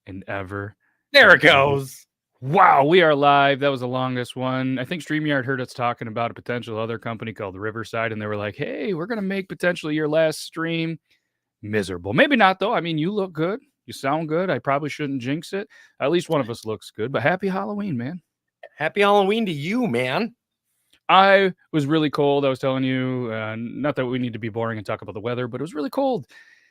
and ever. There it goes. Wow, we are live. That was the longest one. I think StreamYard heard us talking about a potential other company called Riverside, and they were like, hey, we're going to make potentially your last stream miserable. Maybe not, though. I mean, you look good. You sound good. I probably shouldn't jinx it. At least one of us looks good. But happy Halloween, man. Happy Halloween to you, man. I was really cold. I was telling you, not that we need to be boring and talk about the weather, but it was really cold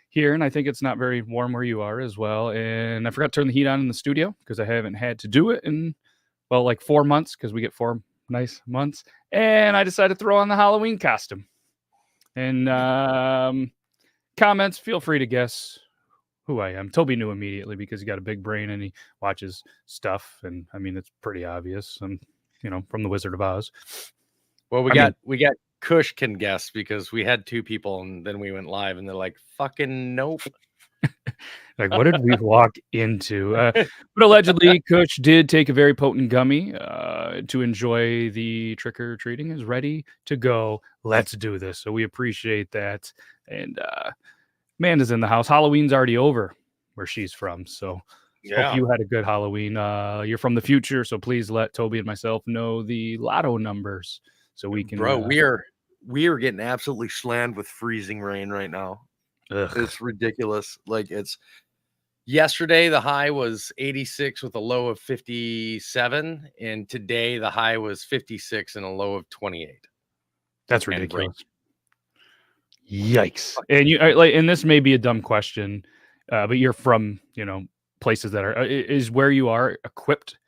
here, and I think it's not very warm where you are as well. And I forgot to turn the heat on in the studio because I haven't had to do it in, well, like 4 months because we get 4 nice months. And I decided to throw on the Halloween costume. And comments, feel free to guess who I am. Toby knew immediately because he got a big brain and he watches stuff. And I mean, it's pretty obvious. I'm, from the Wizard of Oz. Well, we got Kush can guess because we had 2 people and then we went live and they're like, fucking nope. Like, what did we walk into? But allegedly, Kush did take a very potent gummy to enjoy the trick-or-treating. Is ready to go. Let's do this. So we appreciate that. And Amanda's in the house. Halloween's already over where she's from. So hope you had a good Halloween. You're from the future, so please let Toby and myself know the lotto numbers so we can. Bro, we are getting absolutely slammed with freezing rain right now. Ugh. It's ridiculous. Like, it's yesterday the high was 86 with a low of 57, and today the high was 56 and a low of 28. That's ridiculous. Yikes. And and this may be a dumb question, but you're from places that are is where you are equipped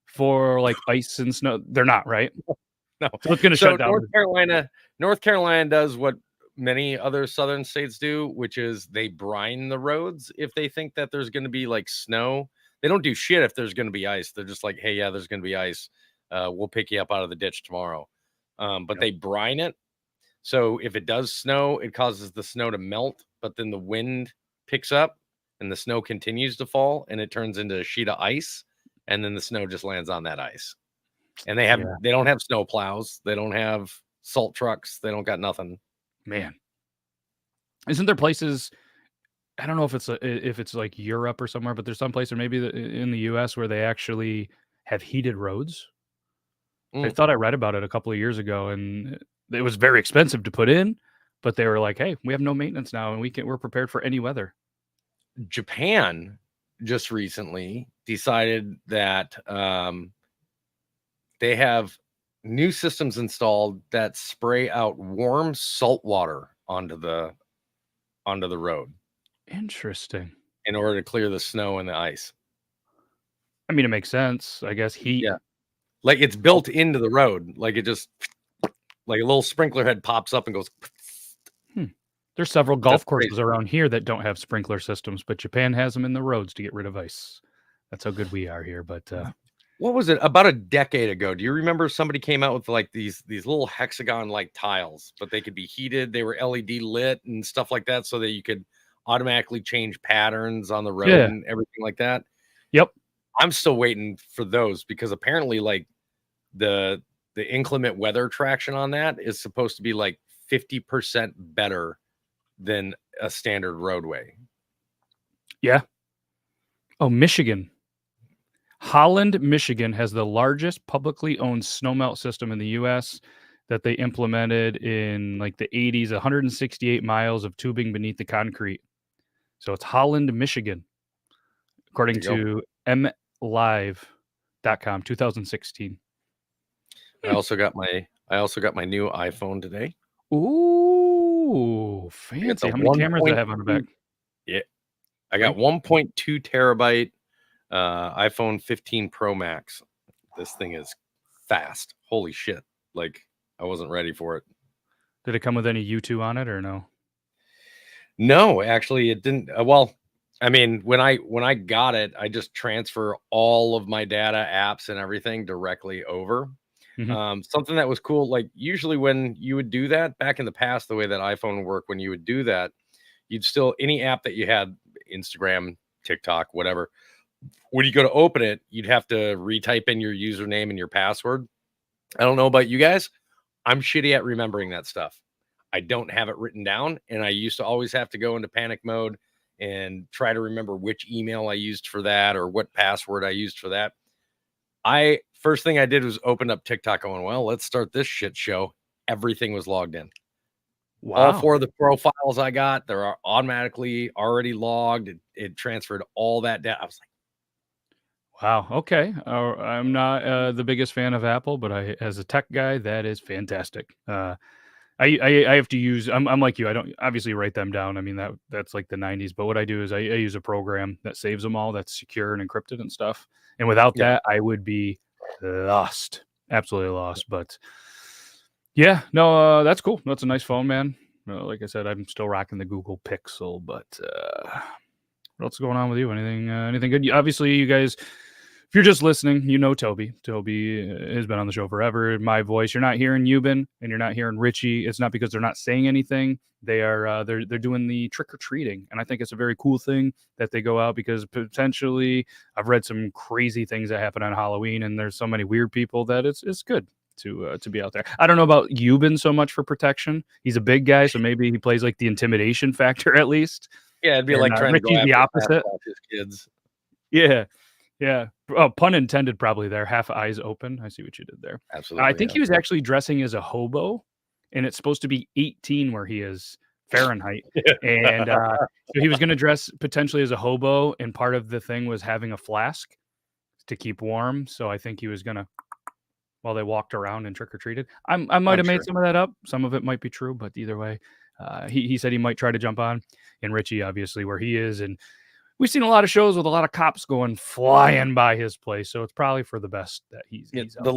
for like ice and snow. They're not, right? No. So it's going to shut down. North Carolina does what many other southern states do, which is they brine the roads if they think that there's going to be like snow. They don't do shit if there's going to be ice. They're just like, hey, yeah, there's going to be ice. We'll pick you up out of the ditch tomorrow. But they brine it. So if it does snow, it causes the snow to melt, but then the wind picks up and the snow continues to fall and it turns into a sheet of ice. And then the snow just lands on that ice. And they don't have snow plows. They don't have salt trucks. They don't got nothing. Man, isn't there places? I don't know if it's like Europe or somewhere, but there's some place or maybe in the U.S. where they actually have heated roads. I thought I read about it a couple of years ago, and it was very expensive to put in, but they were like, "Hey, we have no maintenance now, and we're prepared for any weather." Japan just recently decided that they have new systems installed that spray out warm salt water onto the road. Interesting. In order to clear the snow and the ice. I mean, it makes sense. I guess heat. Yeah. Like it's built into the road. Like it just like a little sprinkler head pops up and goes. There's several golf courses around here that don't have sprinkler systems, but Japan has them in the roads to get rid of ice. That's how good we are here. But what was it about a decade ago? Do you remember somebody came out with like these little hexagon like tiles, but they could be heated. They were LED lit and stuff like that, so that you could automatically change patterns on the road and everything like that. Yep. I'm still waiting for those because apparently like the inclement weather traction on that is supposed to be like 50% better than a standard roadway. Yeah. Oh, Michigan. Holland, Michigan has the largest publicly owned snowmelt system in the U.S. that they implemented in like the 80s, 168 miles of tubing beneath the concrete. So it's Holland, Michigan, according to mlive.com, 2016. I also got my new iPhone today. Ooh, fancy. How many cameras do I have on the back? Yeah. I got 1.2 terabyte iPhone 15 Pro Max. This thing is fast. Holy shit. Like I wasn't ready for it. Did it come with any U2 on it or no? No, actually it didn't. Well, I mean, when I got it, I just transfer all of my data, apps and everything directly over. Something that was cool, like usually when you would do that back in the past, the way that iPhone worked, when you would do that, you'd still, any app that you had, Instagram, TikTok, whatever, when you go to open it, you'd have to retype in your username and your password. I don't know about you guys. I'm shitty at remembering that stuff. I don't have it written down, and I used to always have to go into panic mode and try to remember which email I used for that or what password I used for that. First thing I did was open up TikTok going, well, let's start this shit show. Everything was logged in. All Wow. 4 of the profiles I got, they're automatically already logged. It transferred all that data. I was like, Wow. Okay. I'm not the biggest fan of Apple, but as a tech guy, that is fantastic. I have to use. I'm like you. I don't obviously write them down. I mean that's like the '90s. But what I do is I use a program that saves them all. That's secure and encrypted and stuff. And without yeah, that, I would be lost, absolutely lost. But yeah, no, that's cool. That's a nice phone, man. Like I said, I'm still rocking the Google Pixel. But what else is going on with you? Anything good? Obviously, you guys, if you're just listening, you know Toby. Toby has been on the show forever. My voice. You're not hearing Euban and you're not hearing Richie. It's not because they're not saying anything. They are they're doing the trick or treating, and I think it's a very cool thing that they go out because potentially I've read some crazy things that happen on Halloween, and there's so many weird people that it's good to be out there. I don't know about Euban so much for protection. He's a big guy, so maybe he plays like the intimidation factor at least. it'd be And like trying to go Richie's the after opposite. Sasquatch's kids. Yeah. Yeah. Oh, pun intended probably there. Half eyes open. I see what you did there. Absolutely. I think he was actually dressing as a hobo, and it's supposed to be 18 where he is Fahrenheit. And so he was going to dress potentially as a hobo, and part of the thing was having a flask to keep warm. So I think he was going to, while they walked around and trick-or-treated. I might have made some of that up. Some of it might be true, but either way, he said he might try to jump on. And Richie, obviously, where he is, and we've seen a lot of shows with a lot of cops going flying by his place, so it's probably for the best that he's out the there.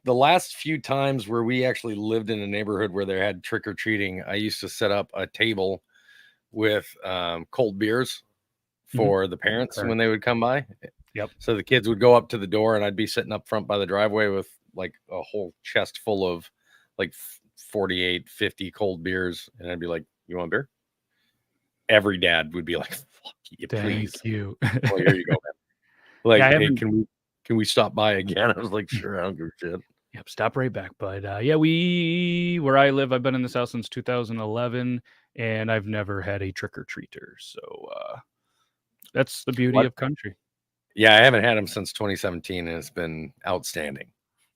the last few times where we actually lived in a neighborhood where they had trick or treating, I used to set up a table with cold beers for the parents when they would come by. Yep. So the kids would go up to the door, and I'd be sitting up front by the driveway with like a whole chest full of like 48, 50 cold beers, and I'd be like, "You want a beer?" Every dad would be like, "Fuck you, please." Thank you. Well, here you go, man. Like, Yeah, I hey, haven't. can we stop by again? I was like, sure, I don't give a shit. Yep, stop right back. But yeah, where I live, I've been in this house since 2011, and I've never had a trick or treater. So that's the beauty What? of country. Yeah, I haven't had them since 2017, and it's been outstanding.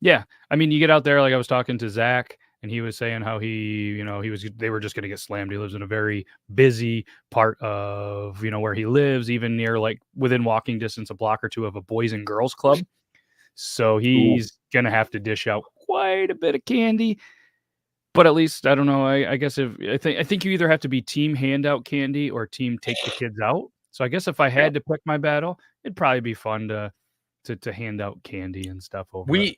Yeah, I mean, you get out there. Like I was talking to Zach, and he was saying how they were just going to get slammed. He lives in a very busy part of where he lives, even near like within walking distance, a block or two of a boys and girls club. So he's gonna have to dish out quite a bit of candy. But at least I don't know. I guess I think you either have to be team handout candy or team take the kids out. So I guess if I had to pick my battle, it'd probably be fun to hand out candy and stuff over. We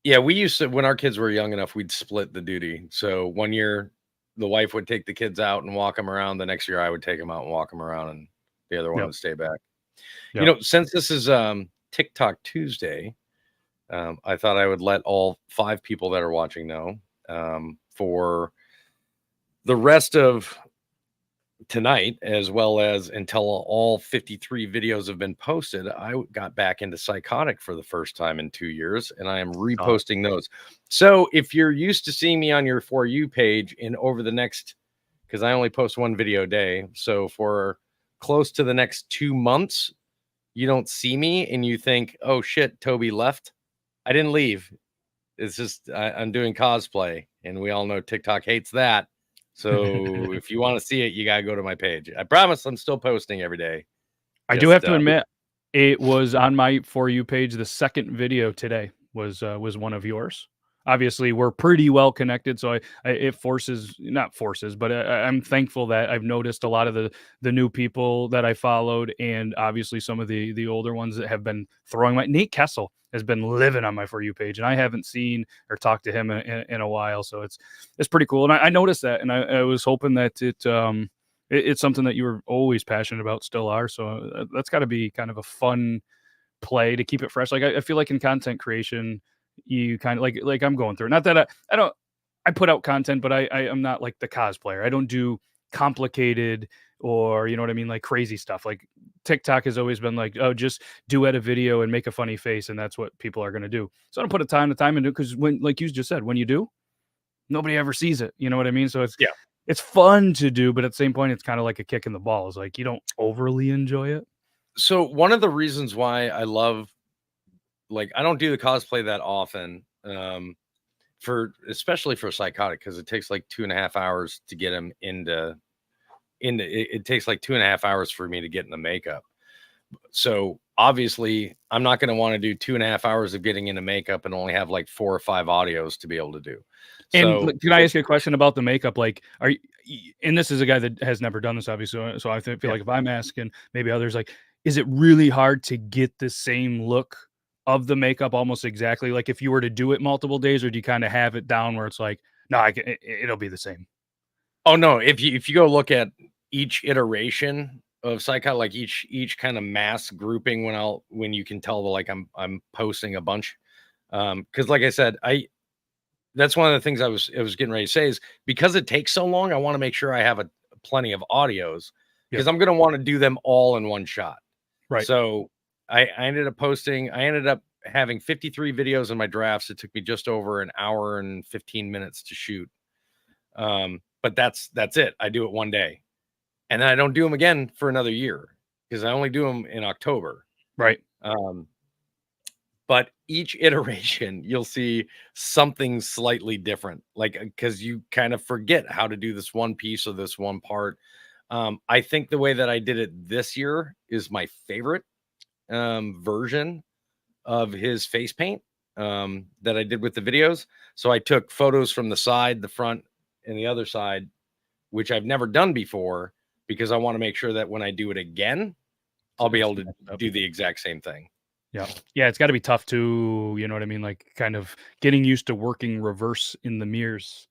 used to, when our kids were young enough, we'd split the duty. So one year the wife would take the kids out and walk them around. The next year I would take them out and walk them around, and the other one would stay back. Yep. Since this is TikTok Tuesday, I thought I would let all 5 people that are watching know. For the rest of tonight, as well as until all 53 videos have been posted, I got back into Psychotic for the first time in 2 years, and I am reposting those. So if you're used to seeing me on your For You page over the next, because I only post 1 video a day, so for close to the next 2 months, you don't see me and you think, oh shit, Toby left. I didn't leave. It's just I'm doing cosplay, and we all know TikTok hates that. So if you want to see it, you gotta go to my page. I promise I'm still posting every day. I do have to admit, it was on my For You page. The second video today was one of yours. Obviously, we're pretty well connected, so it not forces, but I'm thankful that I've noticed a lot of the new people that I followed, and obviously some of the older ones that have been throwing Nate Kessel has been living on my For You page, and I haven't seen or talked to him in a while, so it's pretty cool. And I noticed that, and I was hoping that it's something that you were always passionate about, still are. So that's got to be kind of a fun play to keep it fresh. Like I feel like in content creation, you kind of like I'm going through. Not that I put out content, but I am not like the cosplayer. I don't do complicated or you know what I mean, like crazy stuff. Like TikTok has always been like, oh, just duet a video and make a funny face, and that's what people are going to do. So I don't put a ton of time into it because when, like you just said, when you do, nobody ever sees it. You know what I mean? So it's it's fun to do, but at the same point, it's kinda like a kick in the balls, like, you don't overly enjoy it. So one of the reasons why I love, like, I don't do the cosplay that often, for especially for psychotic, because it takes like 2.5 hours to get him into it, it takes like 2.5 hours for me to get in the makeup. So obviously, I'm not going to want to do 2.5 hours of getting into makeup and only have like 4 or 5 audios to be able to do. And So can I ask you a question about the makeup? Like, are you, and this is a guy that has never done this, obviously. So I feel yeah. like if I'm asking, maybe others, like, is it really hard to get the same look of the makeup almost exactly? Like, if you were to do it multiple days, or do you kind of have it down where it's like, no, it'll be the same? Oh no, if you go look at each iteration of psycho, like each kind of mass grouping, when you can tell, the like I'm posting a bunch, because like I said, I that's one of the things I was getting ready to say, is because it takes so long, I want to make sure I have a plenty of audios, Yep. because I'm going to want to do them all in one shot. Right. So I ended up having 53 videos in my drafts. It took me just over an hour and 15 minutes to shoot. But that's it. I do it one day, and then I don't do them again for another year, because I only do them in October. Right. Um, but each iteration, you'll see something slightly different, like, because you kind of forget how to do this one piece or this one part. I think the way that I did it this year is my favorite version of his face paint, that I did with the videos. So I took photos from the side, the front, and the other side, which I've never done before, because I want to make sure that when I do it again, I'll be It's able to messed up. do the exact same thing. Yeah. Yeah, it's gotta be tough too, you know what I mean? Like, kind of getting used to working reverse in the mirrors.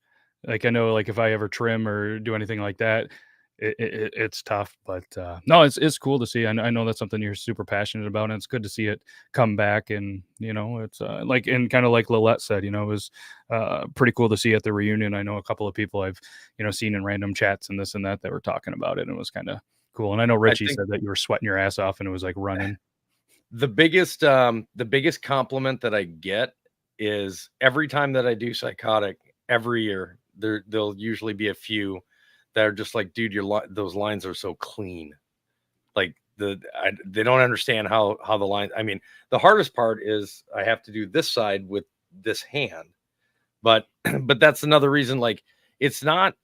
Like, I know, like, if I ever trim or do anything like that, it's tough, but, no, it's cool to see. I know that's something you're super passionate about, and it's good to see it come back, and, it's, like, and kinda like Lillette said, it was, pretty cool to see at the reunion. I know a couple of people I've, seen in random chats and this and that were talking about it, and it was kinda cool, and I know I Richie think said that you were sweating your ass off and it was, like, running. the biggest compliment that I get is every time that I do psychotic every year, there'll usually be a few that are just like, dude, those lines are so clean. Like, they don't understand how the line. I mean, the hardest part is I have to do this side with this hand, but but that's another reason. Like, it's not,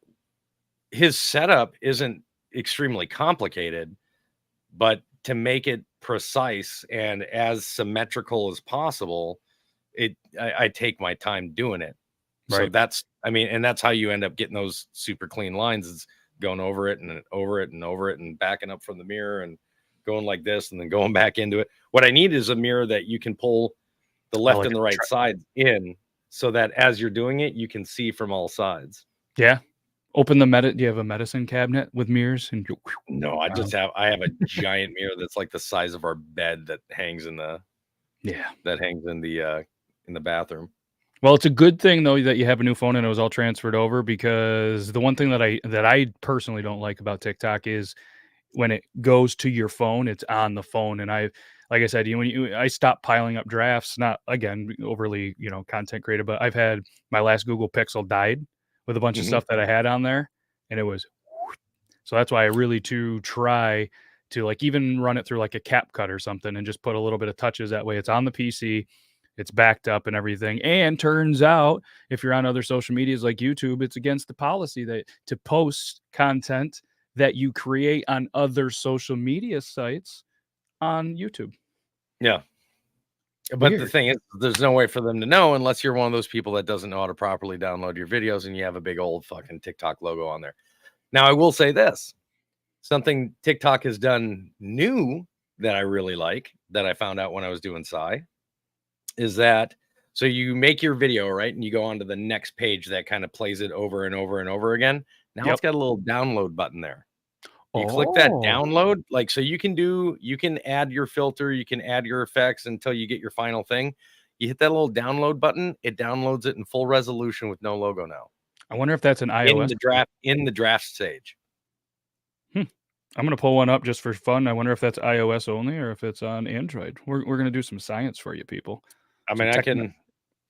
his setup isn't extremely complicated, but to make it precise and as symmetrical as possible, I take my time doing it. So Right. that's, I mean, and that's how you end up getting those super clean lines, is going over it and over it and over it and backing up from the mirror and going like this and then going back into it. What I need is a mirror that you can pull the I left like and the right sides in, so that as you're doing it, you can see from all sides. Yeah. Open do you have a medicine cabinet with mirrors and go No, around? I have a giant mirror that's like the size of our bed, Yeah. that hangs in the bathroom. Well, it's a good thing though that you have a new phone and it was all transferred over, because the one thing that I personally don't like about TikTok is when it goes to your phone, it's on the phone, and like I said, I stopped piling up drafts, not again overly, content creative, but I've had my last Google Pixel died with a bunch of Mhm. stuff that I had on there, and it was so that's why I really to try to, like, even run it through like a CapCut or something and just put a little bit of touches. That way it's on the PC, it's backed up and everything. And turns out if you're on other social medias like YouTube, it's against the policy that to post content that you create on other social media sites on YouTube. Yeah. But the Weird. thing is, there's no way for them to know unless you're one of those people that doesn't know how to properly download your videos and you have a big old fucking TikTok logo on there. Now, I will say this, something TikTok has done new that I really like, that I found out when I was doing Psy, is that, so you make your video, right? And you go on to the next page that kind of plays it over and over and over again. Now Yep. it's got a little download button there. You click that Oh, download, like, so you can add your filter, you can add your effects until you get your final thing. You hit that little download button, it downloads it in full resolution with no logo now. I wonder if that's an iOS. In the draft stage. Hmm. I'm gonna pull one up just for fun. I wonder if that's iOS only or if it's on Android. We're gonna do some science for you people. I Some mean, I tech. can,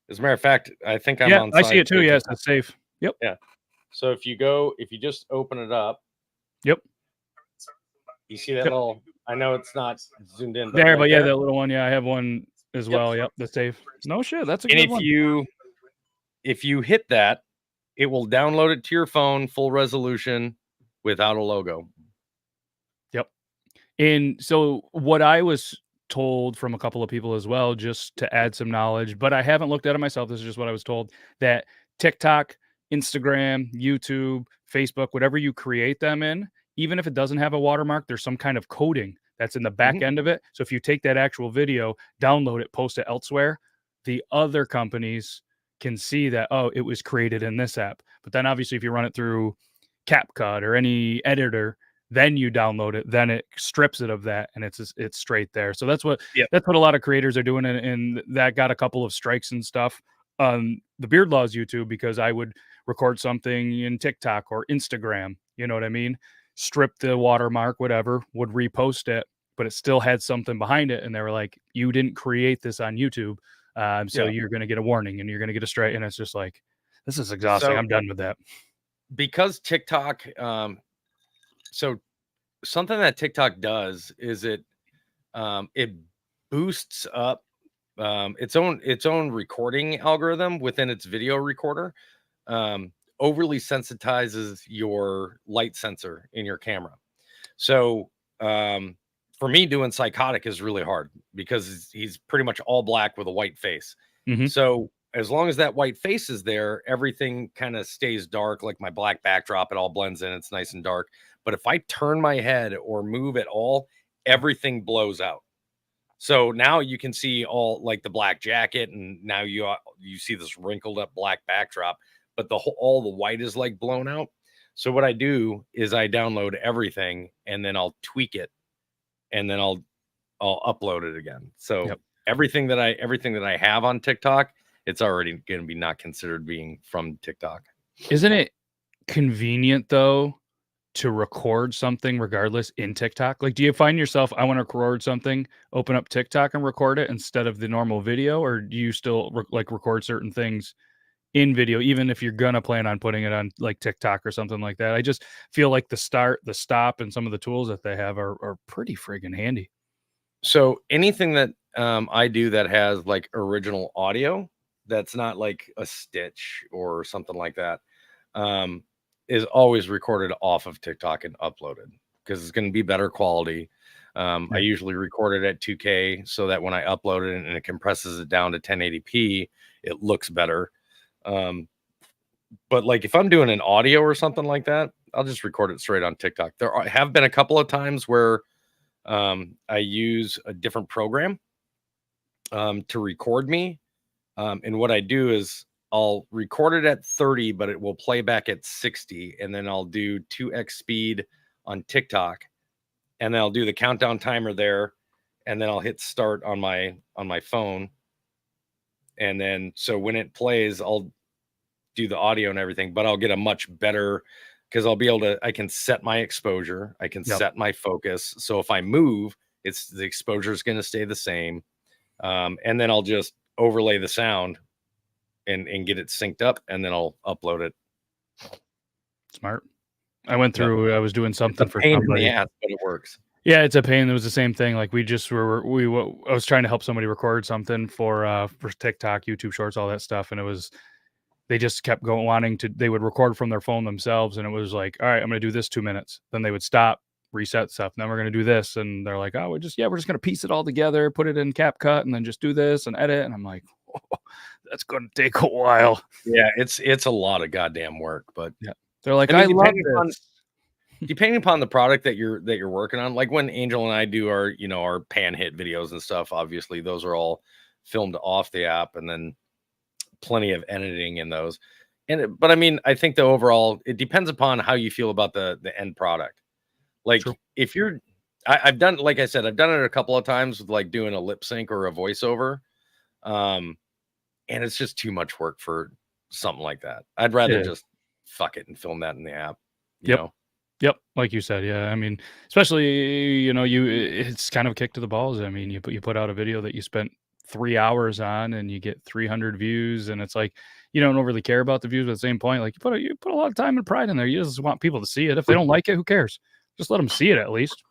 as a matter of fact, I think I'm Yeah, on I see side it too. page. Yes, it's safe. Yep. Yeah. So if you just open it up, Yep. you see that Yep. little. I know it's not zoomed in, but There, right but yeah, there. that little one. Yeah, I have one as Yep. well. Yep, the save. No shit, that's a And good one. if you hit that, it will download it to your phone, full resolution, without a logo. Yep. And so what I was told from a couple of people as well, just to add some knowledge, but I haven't looked at it myself. This is just what I was told, that TikTok, Instagram, YouTube, Facebook, whatever you create them in, even if it doesn't have a watermark, there's some kind of coding that's in the back Mhm. end of it. So if you take that actual video, download it, post it elsewhere, the other companies can see that, oh, it was created in this app. But then obviously if you run it through CapCut or any editor, then you download it, then it strips it of that, and it's straight there. So Yep. that's what a lot of creators are doing, and that got a couple of strikes and stuff on the Beard Laws YouTube, because I would record something in TikTok or Instagram, you know what I mean? Strip the watermark, whatever, would repost it, but it still had something behind it, and they were like, "You didn't create this on YouTube, so Yeah. you're gonna get a warning, and you're gonna get a strike." And it's just like, this is exhausting. So I'm done with that. because TikTok, so something that TikTok does is it boosts up its own recording algorithm within its video recorder. Overly sensitizes your light sensor in your camera. So for me, doing psychotic is really hard because he's pretty much all black with a white face. Mhm. So as long as that white face is there, everything kind of stays dark, like my black backdrop, it all blends in, it's nice and dark. But if I turn my head or move at all, everything blows out. So now you can see all like the black jacket, and now you see this wrinkled up black backdrop, but all the white is like blown out. So what I do is I download everything and then I'll tweak it, and then I'll upload it again. So Yep. everything that I have on TikTok, it's already going to be not considered being from TikTok. Isn't it convenient though to record something regardless in TikTok? Like, do you find yourself, I want to record something, open up TikTok and record it instead of the normal video, or do you still record certain things in video, even if you're gonna plan on putting it on like TikTok or something like that? I just feel like the start, the stop, and some of the tools that they have are pretty friggin' handy. So anything that I do that has like original audio, that's not like a stitch or something like that, um, is always recorded off of TikTok and uploaded because it's going to be better quality. I Yeah. usually record it at 2K so that when I upload it and it compresses it down to 1080p, it looks better. Um, but like if I'm doing an audio or something like that, I'll just record it straight on TikTok. Have been a couple of times where I use a different program to record me. And what I do is I'll record it at 30, but it will play back at 60. And then I'll do 2x speed on TikTok. And then I'll do the countdown timer there. And then I'll hit start on my phone. And then so when it plays, I'll do the audio and everything, but I'll get a much better because I can set my exposure, I can Yep. set my focus. So if I move, the exposure is going to stay the same. And then I'll just overlay the sound and get it synced up, and then I'll upload it. Smart. I was doing It's a something for pain in the somebody. ass, but it works. Yeah, it's a pain. It was the same thing. Like I was trying to help somebody record something for TikTok, YouTube Shorts, all that stuff, and they just kept going wanting to. They would record from their phone themselves, and it was like, all right, I'm going to do this 2 minutes. Then they would stop, reset stuff. Then we're going to do this, and they're like, oh, we're just going to piece it all together, put it in CapCut, and then just do this and edit. And I'm like, oh, that's going to take a while. Yeah, it's a lot of goddamn work, but Yeah, they're like, I I mean, love this. depending upon the product that you're working on, like when Angel and I do our pan hit videos and stuff, obviously those are all filmed off the app, and then plenty of editing in those. But I mean, I think the overall, it depends upon how you feel about the end product. Like True. if I've done, like I said, I've done it a couple of times with like doing a lip sync or a voiceover. Um, and it's just too much work for something like that. I'd rather Yeah. just fuck it and film that in the app, you Yep. know? Yep, like you said, yeah. I mean, especially, it's kind of a kick to the balls. I mean, you put out a video that you spent 3 hours on and you get 300 views, and it's like, you don't really care about the views, but at the same point, like, you put a lot of time and pride in there. You just want people to see it. If they don't like it, who cares? Just let them see it at least.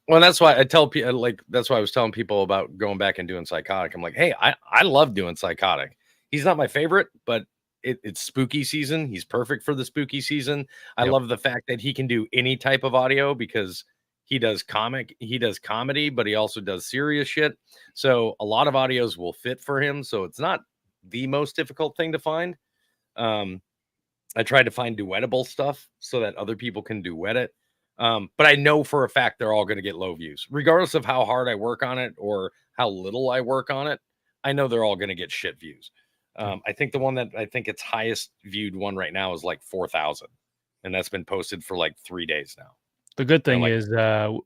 Well, that's why I tell people, like, that's why I was telling people about going back and doing Psychotic. I'm like, hey, I love doing Psychotic. He's not my favorite, but it's spooky season. He's perfect for the spooky season. I Yep. love the fact that he can do any type of audio because he does comedy, but he also does serious shit. So a lot of audios will fit for him. So it's not the most difficult thing to find. I tried to find duettable stuff so that other people can duet it. But I know for a fact they're all going to get low views, regardless of how hard I work on it or how little I work on it. I know they're all going to get shit views. I think the one that I think its highest viewed one right now is like 4,000, and that's been posted for like 3 days now. The good thing like- is,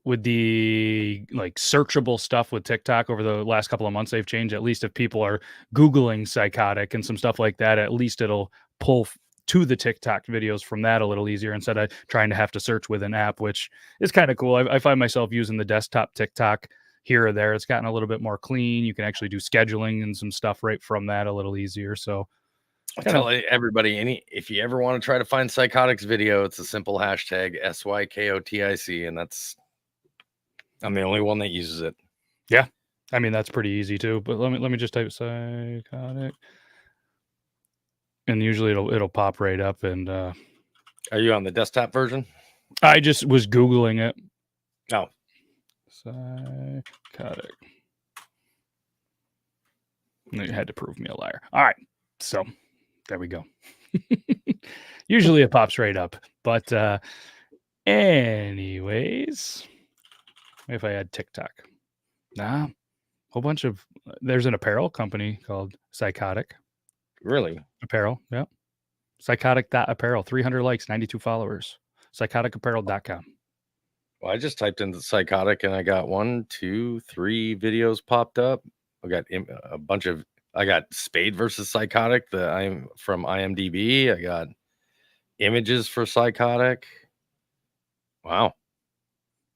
with the like searchable stuff with TikTok over the last couple of months, they've changed. At least if people are Googling Psychotic and some stuff like that, at least it'll pull to the TikTok videos from that a little easier instead of trying to have to search with an app, which is kind of cool. I find myself using the desktop TikTok here or there. It's gotten a little bit more clean. You can actually do scheduling and some stuff right from that a little easier. So I tell everybody, if you ever want to try to find Psychotic's video, it's a simple hashtag SYKOTIC, and I'm the only one that uses it. Yeah, I mean that's pretty easy too. But let me just type Psychotic, and usually it'll pop right up. And Are you on the desktop version? I just was Googling it. Oh, Psychotic. You had to prove me a liar. All right, so there we go. Usually it pops right up, but anyways, if I had TikTok, whole bunch of there's an apparel company called Psychotic really? Apparel. Yeah, Psychotic.apparel, 300 likes, 92 followers. Psychoticapparel.com. Well, I just typed into Psychotic and I got 1, 2, 3 videos popped up. I got a bunch of. I got Spade versus Psychotic. I'm from IMDb. I got images for Psychotic. Wow,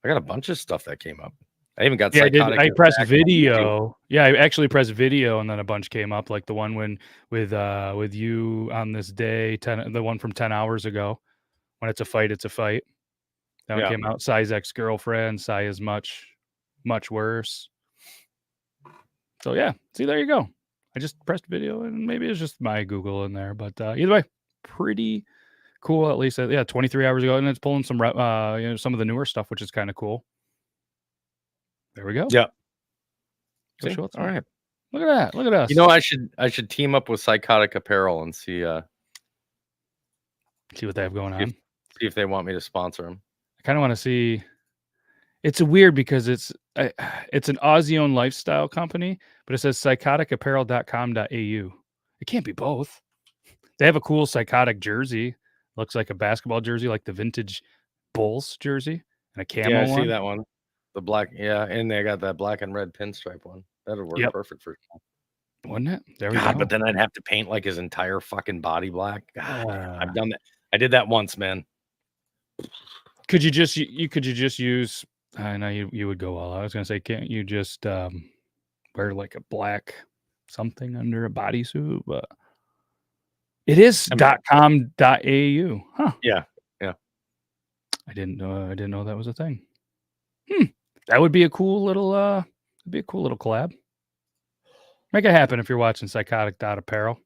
I got a bunch of stuff that came up. I even got Psychotic. I pressed video. Yeah, I actually pressed video, and then a bunch came up, like the one with you on this day, the one from 10 hours ago. When it's a fight, it's a fight. That one came out. Sai's ex-girlfriend. Sai is much worse. So yeah, see, there you go. I just pressed video, and maybe it's just my Google in there, but either way, pretty cool. At least, 23 hours ago, and it's pulling some some of the newer stuff, which is kind of cool. There we go. Yeah. See? All right. Look at that. Look at us. You know, I should team up with Psychotic Apparel and see what they have going on. See if they want me to sponsor them. I kind of want to see. It's weird because it's an Aussie-owned lifestyle company, but it says psychoticapparel.com.au. It can't be both. They have a cool Psychotic jersey. Looks like a basketball jersey, like the vintage Bulls jersey, and a camo Yeah, I one. see that one. The black, and they got that black and red pinstripe one. That would work perfect for Sean. Wouldn't it? There we go. But then I'd have to paint like his entire fucking body black. God, I've done that. I did that once, man. Could you just use? I know you would go all out. I was gonna say, can't you just wear like a black something under a bodysuit? But it is .com.au, huh? Yeah. I didn't know that was a thing. That would be a cool little collab. Make it happen if you're watching Psychotic.apparel.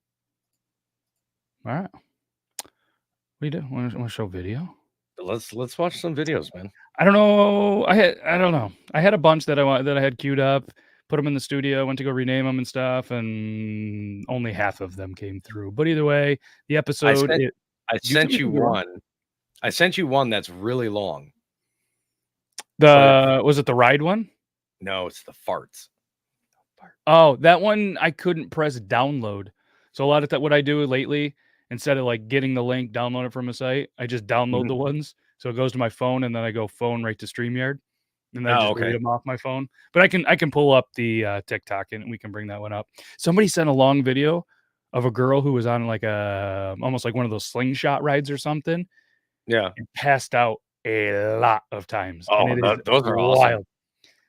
All right. What do you do? Want to show video? Let's watch some videos, man. I don't know. I don't know. I had a bunch that I had queued up, put them in the studio, went to go rename them and stuff, and only half of them came through. But either way, the episode. I sent you one. I sent you one that's really long. Was it the ride one? No, it's the farts. Oh, that one I couldn't press download. So a lot of that, what I do lately, instead of like getting the link, download it from a site, I just download the ones. So it goes to my phone, and then I go phone right to StreamYard, and then I just read them off my phone. But I can pull up the TikTok, and we can bring that one up. Somebody sent a long video of a girl who was on like almost like one of those slingshot rides or something. Yeah, and passed out a lot of times. Oh, those are wild. Awesome.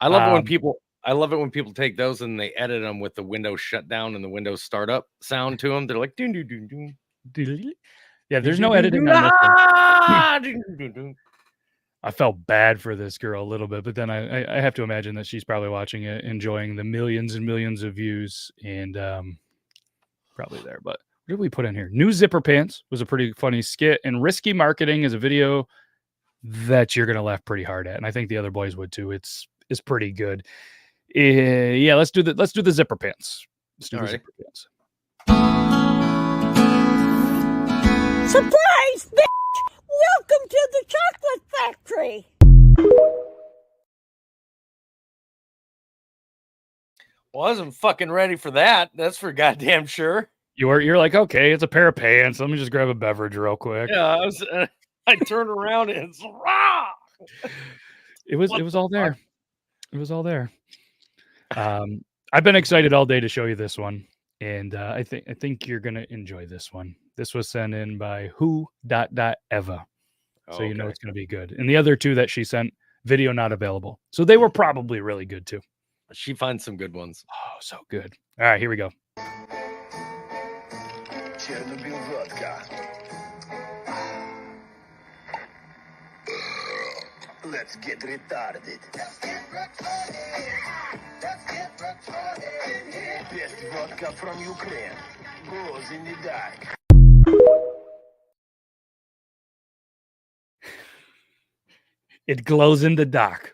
I love it when people. I love it when people take those and they edit them with the Windows shutdown and the Windows startup sound to them. They're like, doon, doon, doon, doon. Yeah, there's no editing on this one. One. I felt bad for this girl a little bit, but then I have to imagine that she's probably watching it, enjoying the millions and millions of views, and probably there. But what did we put in here? New Zipper Pants was a pretty funny skit, and Risky Marketing is a video that you're gonna laugh pretty hard at, and I think the other boys would too. It's pretty good. Yeah, let's do the Zipper Pants. Let's do the Zipper Pants. Surprise, bitch! Welcome to the chocolate factory. Well, I wasn't fucking ready for that. That's for goddamn sure. You're like, okay, it's a pair of pants. Let me just grab a beverage real quick. Yeah, I turned around and it's rah! It was all there. It was all there. I've been excited all day to show you this one, and I think you're gonna enjoy this one. This was sent in by who.eva. So you know it's gonna be good. And the other two that she sent, video not available. So they were probably really good too. She finds some good ones. Oh, so good. All right, here we go. Chernobyl vodka. Let's get retarded. Best vodka from Ukraine goes in the dark. It glows in the dark.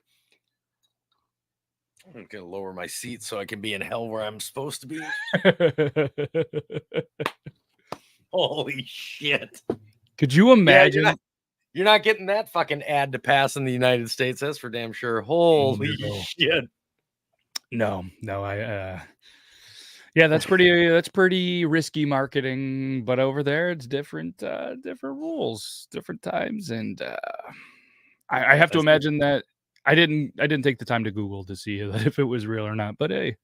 I'm gonna lower my seat so I can be in hell where I'm supposed to be. Holy shit. Could you imagine? Yeah, you're not getting that fucking ad to pass in the United States. That's for damn sure. Holy shit. No, yeah, that's pretty risky marketing, but over there it's different rules, different times, and I have to imagine that I didn't take the time to Google to see that if it was real or not, but hey,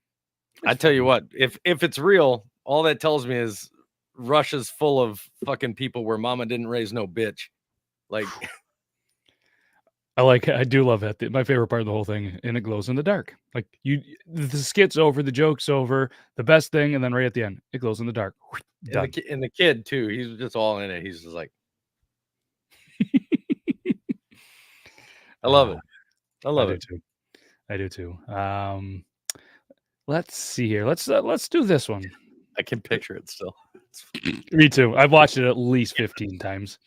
I tell you what, if it's real, all that tells me is Russia's full of fucking people where mama didn't raise no bitch. Like I do love that. My favorite part of the whole thing, and it glows in the dark. Like the skit's over, the joke's over, the best thing, and then right at the end, it glows in the dark. Done. And the kid too, he's just all in it. He's just like, I love it. I love it too. I do too. Let's see here. Let's do this one. I can picture it still. Me too. I've watched it at least 15 times.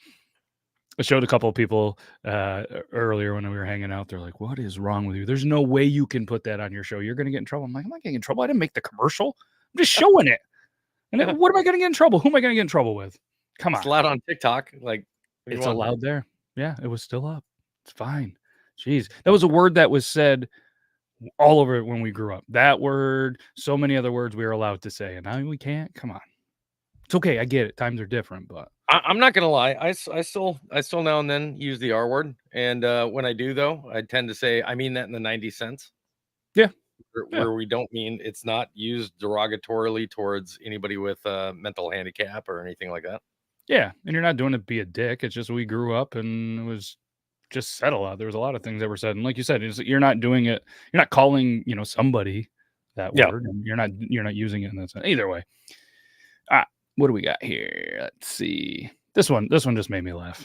I showed a couple of people earlier when we were hanging out. They're like, "What is wrong with you? There's no way you can put that on your show. You're going to get in trouble." I'm like, "I'm not getting in trouble. I didn't make the commercial. I'm just showing it. And then, what am I going to get in trouble? Who am I going to get in trouble with? Come on." It's allowed on TikTok. Like it's allowed there. Yeah, it was still up. It's fine. Jeez, that was a word that was said all over when we grew up. That word, so many other words we were allowed to say, and now we can't. Come on. It's okay. I get it. Times are different, but I'm not gonna lie. I still now and then use the R word, and when I do though, I tend to say I mean that in the 90 cents. Yeah. Where we don't mean it's not used derogatorily towards anybody with a mental handicap or anything like that. Yeah, and you're not doing it to be a dick. It's just we grew up and it was just said a lot. There was a lot of things that were said, and like you said, you're not doing it. You're not calling somebody that word, and you're not using it in that sense. Either way. What do we got here? Let's see. This one just made me laugh.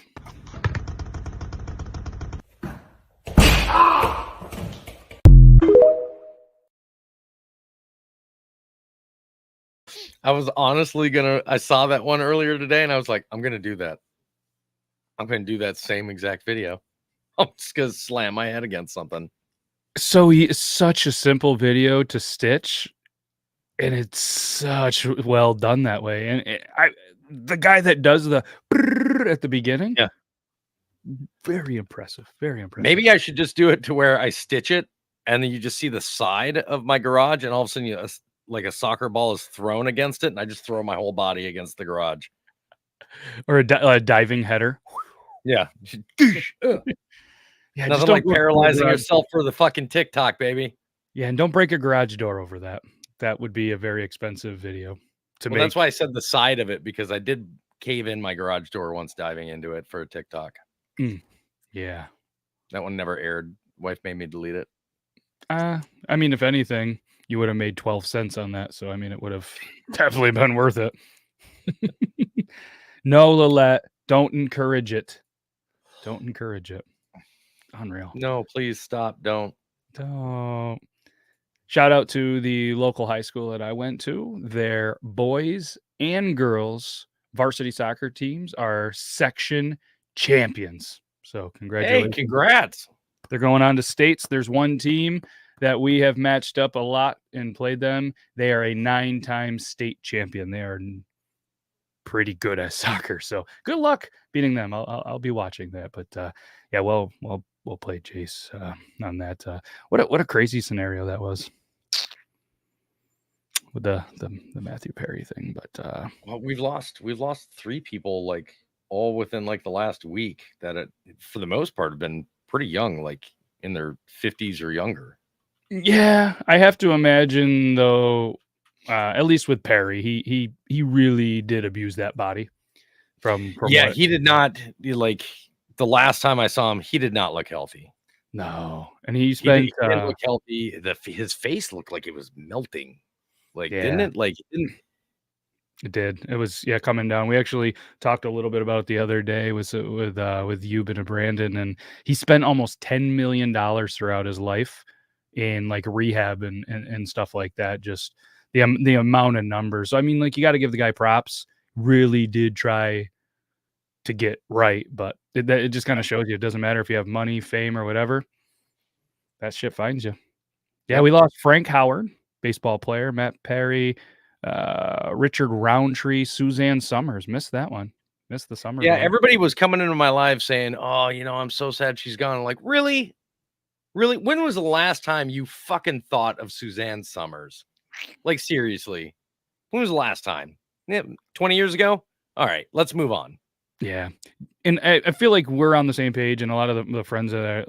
I was honestly I saw that one earlier today and I was like, I'm gonna do that. I'm gonna do that same exact video. I'm just gonna slam my head against something. So such a simple video to stitch. And it's such well done that way. And the guy that does the at the beginning, yeah, very impressive. Very impressive. Maybe I should just do it to where I stitch it, and then you just see the side of my garage, and all of a sudden, like a soccer ball is thrown against it, and I just throw my whole body against the garage, or a diving header. Yeah, yeah. Nothing like paralyzing yourself for the fucking TikTok, baby. Yeah, and don't break a garage door over that. That would be a very expensive video to make. That's why I said the side of it, because I did cave in my garage door once diving into it for a TikTok. Yeah. That one never aired. Wife made me delete it. I mean, if anything, you would have made 12 cents on that. So, I mean, it would have definitely been worth it. No, Lillette, don't encourage it. Don't encourage it. Unreal. No, please stop. Don't. Don't. Shout out to the local high school that I went to. Their boys and girls varsity soccer teams are section champions. So, Hey, congratulations. congrats. They're going on to states. There's one team that we have matched up a lot and played them. They are a 9-time state champion. They are pretty good at soccer. So good luck beating them. I'll be watching that. But yeah, we'll play Jace on that. What a crazy scenario that was with the Matthew Perry thing. But Well, we've lost 3 people like all within like the last week that for the most part have been pretty young, like in their 50s or younger. yeah, I have to imagine though. At least with Perry, he really did abuse that body. From Yeah, what, he did not like the last time I saw him, he did not look healthy. no, and he He, spent he didn't look healthy. His face looked like it was melting. Like, didn't yeah. it? Like, It did. It was coming down. We actually talked a little bit about it the other day with Euban and Brandon, and he spent almost $10 million throughout his life in like rehab and stuff like that. Just the amount of numbers. So I mean, like you got to give the guy props. Really did try to get right, but it just kind of shows you it doesn't matter if you have money, fame, or whatever. That shit finds you. Yeah, Yep. we lost Frank Howard, baseball player, Matt Perry, Richard Roundtree, Suzanne Summers. Missed that one. Missed the Summers yeah, one. everybody was coming into my live saying, "Oh, I'm so sad she's gone." I'm like, really? Really? When was the last time you fucking thought of Suzanne Summers? Like, seriously, when was the last time? Yeah, 20 years ago? All right, let's move on. Yeah. And I feel like we're on the same page, and a lot of the friends that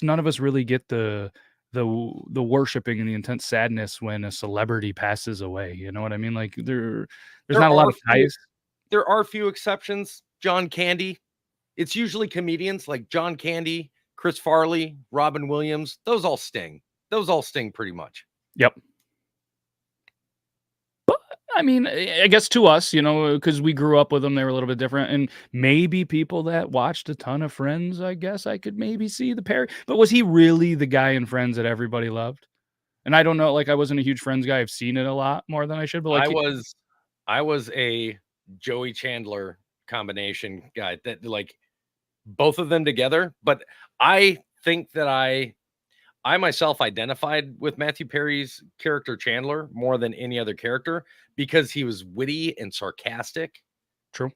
none of us really get the worshiping and the intense sadness when a celebrity passes away. You know what I mean? Like there's There not a lot are of ties. There are a few exceptions. John Candy. It's usually comedians like John Candy, Chris Farley, Robin Williams. Those all sting. Those all sting pretty much. Yep. I mean, I guess to us, because we grew up with them, they were a little bit different. And maybe people that watched a ton of Friends, I guess I could maybe see the Perry. But was he really the guy in Friends that everybody loved? And I don't know, like I wasn't a huge Friends guy. I've seen it a lot more than I should. But like, I was a Joey Chandler combination guy that like both of them together. But I think that I myself identified with Matthew Perry's character Chandler more than any other character because he was witty and sarcastic. true.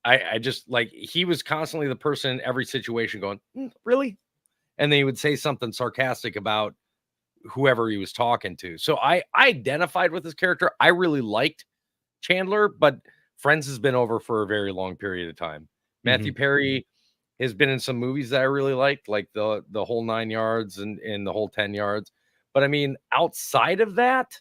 I just like he was constantly the person in every situation going, really? And then he would say something sarcastic about whoever he was talking to. So I identified with his character. I really liked Chandler, but Friends has been over for a very long period of time. Matthew Perry has been in some movies that I really liked, like the whole 9 yards and the whole 10 yards. But I mean, outside of that,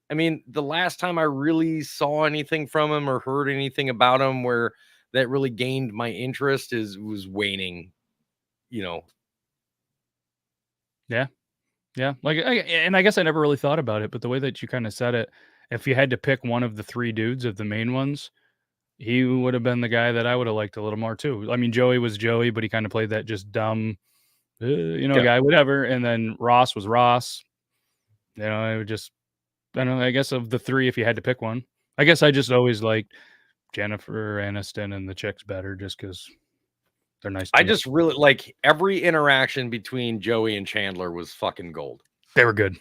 I mean, the last time I really saw anything from him or heard anything about him where that really gained my interest was waning, Yeah. Yeah. Like, and I guess I never really thought about it, but the way that you kind of said it, if you had to pick one of the 3 dudes of the main ones, he would have been the guy that I would have liked a little more too. I mean, Joey was Joey, but he kind of played that just dumb, Yeah. guy, whatever. And then Ross was Ross. I would just, I don't know. I guess of the 3, if you had to pick one, I guess I just always liked Jennifer Aniston and the chicks better just because they're nice. I just really like every interaction between Joey and Chandler was fucking gold. They were good.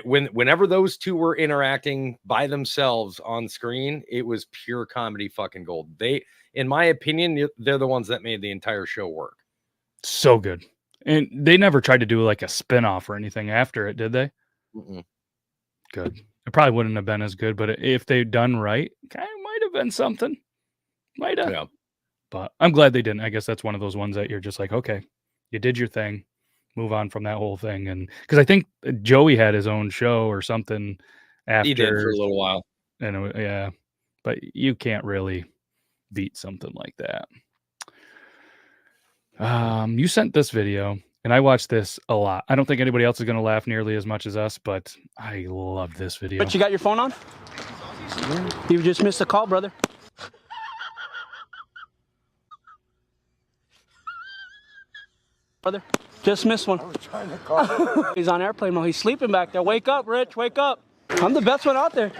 Whenever those two were interacting by themselves on screen, it was pure comedy fucking gold. They, in my opinion, they're the ones that made the entire show work. So good. And they never tried to do like a spin-off or anything after it, did they? Mm-mm. Good. It probably wouldn't have been as good, but if they'd done right, kind of might have been something. Might have. Yeah. But I'm glad they didn't. I guess that's one of those ones that you're just like, okay, you did your thing. Move on from that whole thing. And because I think Joey had his own show or something after. He did for a little while. And yeah, but you can't really beat something like that. You sent this video. And I watch this a lot. I don't think anybody else is gonna laugh nearly as much as us, but I love this video. But you got your phone on? You just missed a call, brother. Brother, just missed one. He's on airplane mode. He's sleeping back there. Wake up, Rich. Wake up. I'm the best one out there.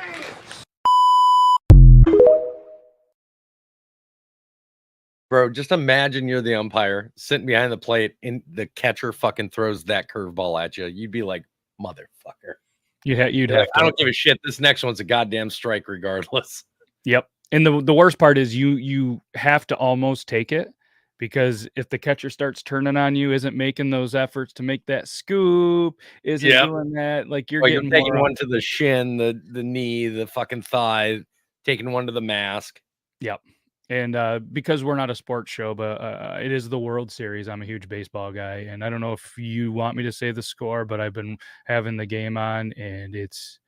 Bro, just imagine you're the umpire sitting behind the plate and the catcher fucking throws that curveball at you. You'd be like, motherfucker. You'd You're have like, to. I don't give a shit. This next one's a goddamn strike regardless. Yep. And the worst part is you have to almost take it, because if the catcher starts turning on you, isn't making those efforts to make that scoop, isn't Yep. doing that, like you're Or you're getting taking more one to the shin, the knee, the fucking thigh, taking one to the mask. Yep. And because we're not a sports show, but it is the World Series. I'm a huge baseball guy, and I don't know if you want me to say the score, but I've been having the game on, and it's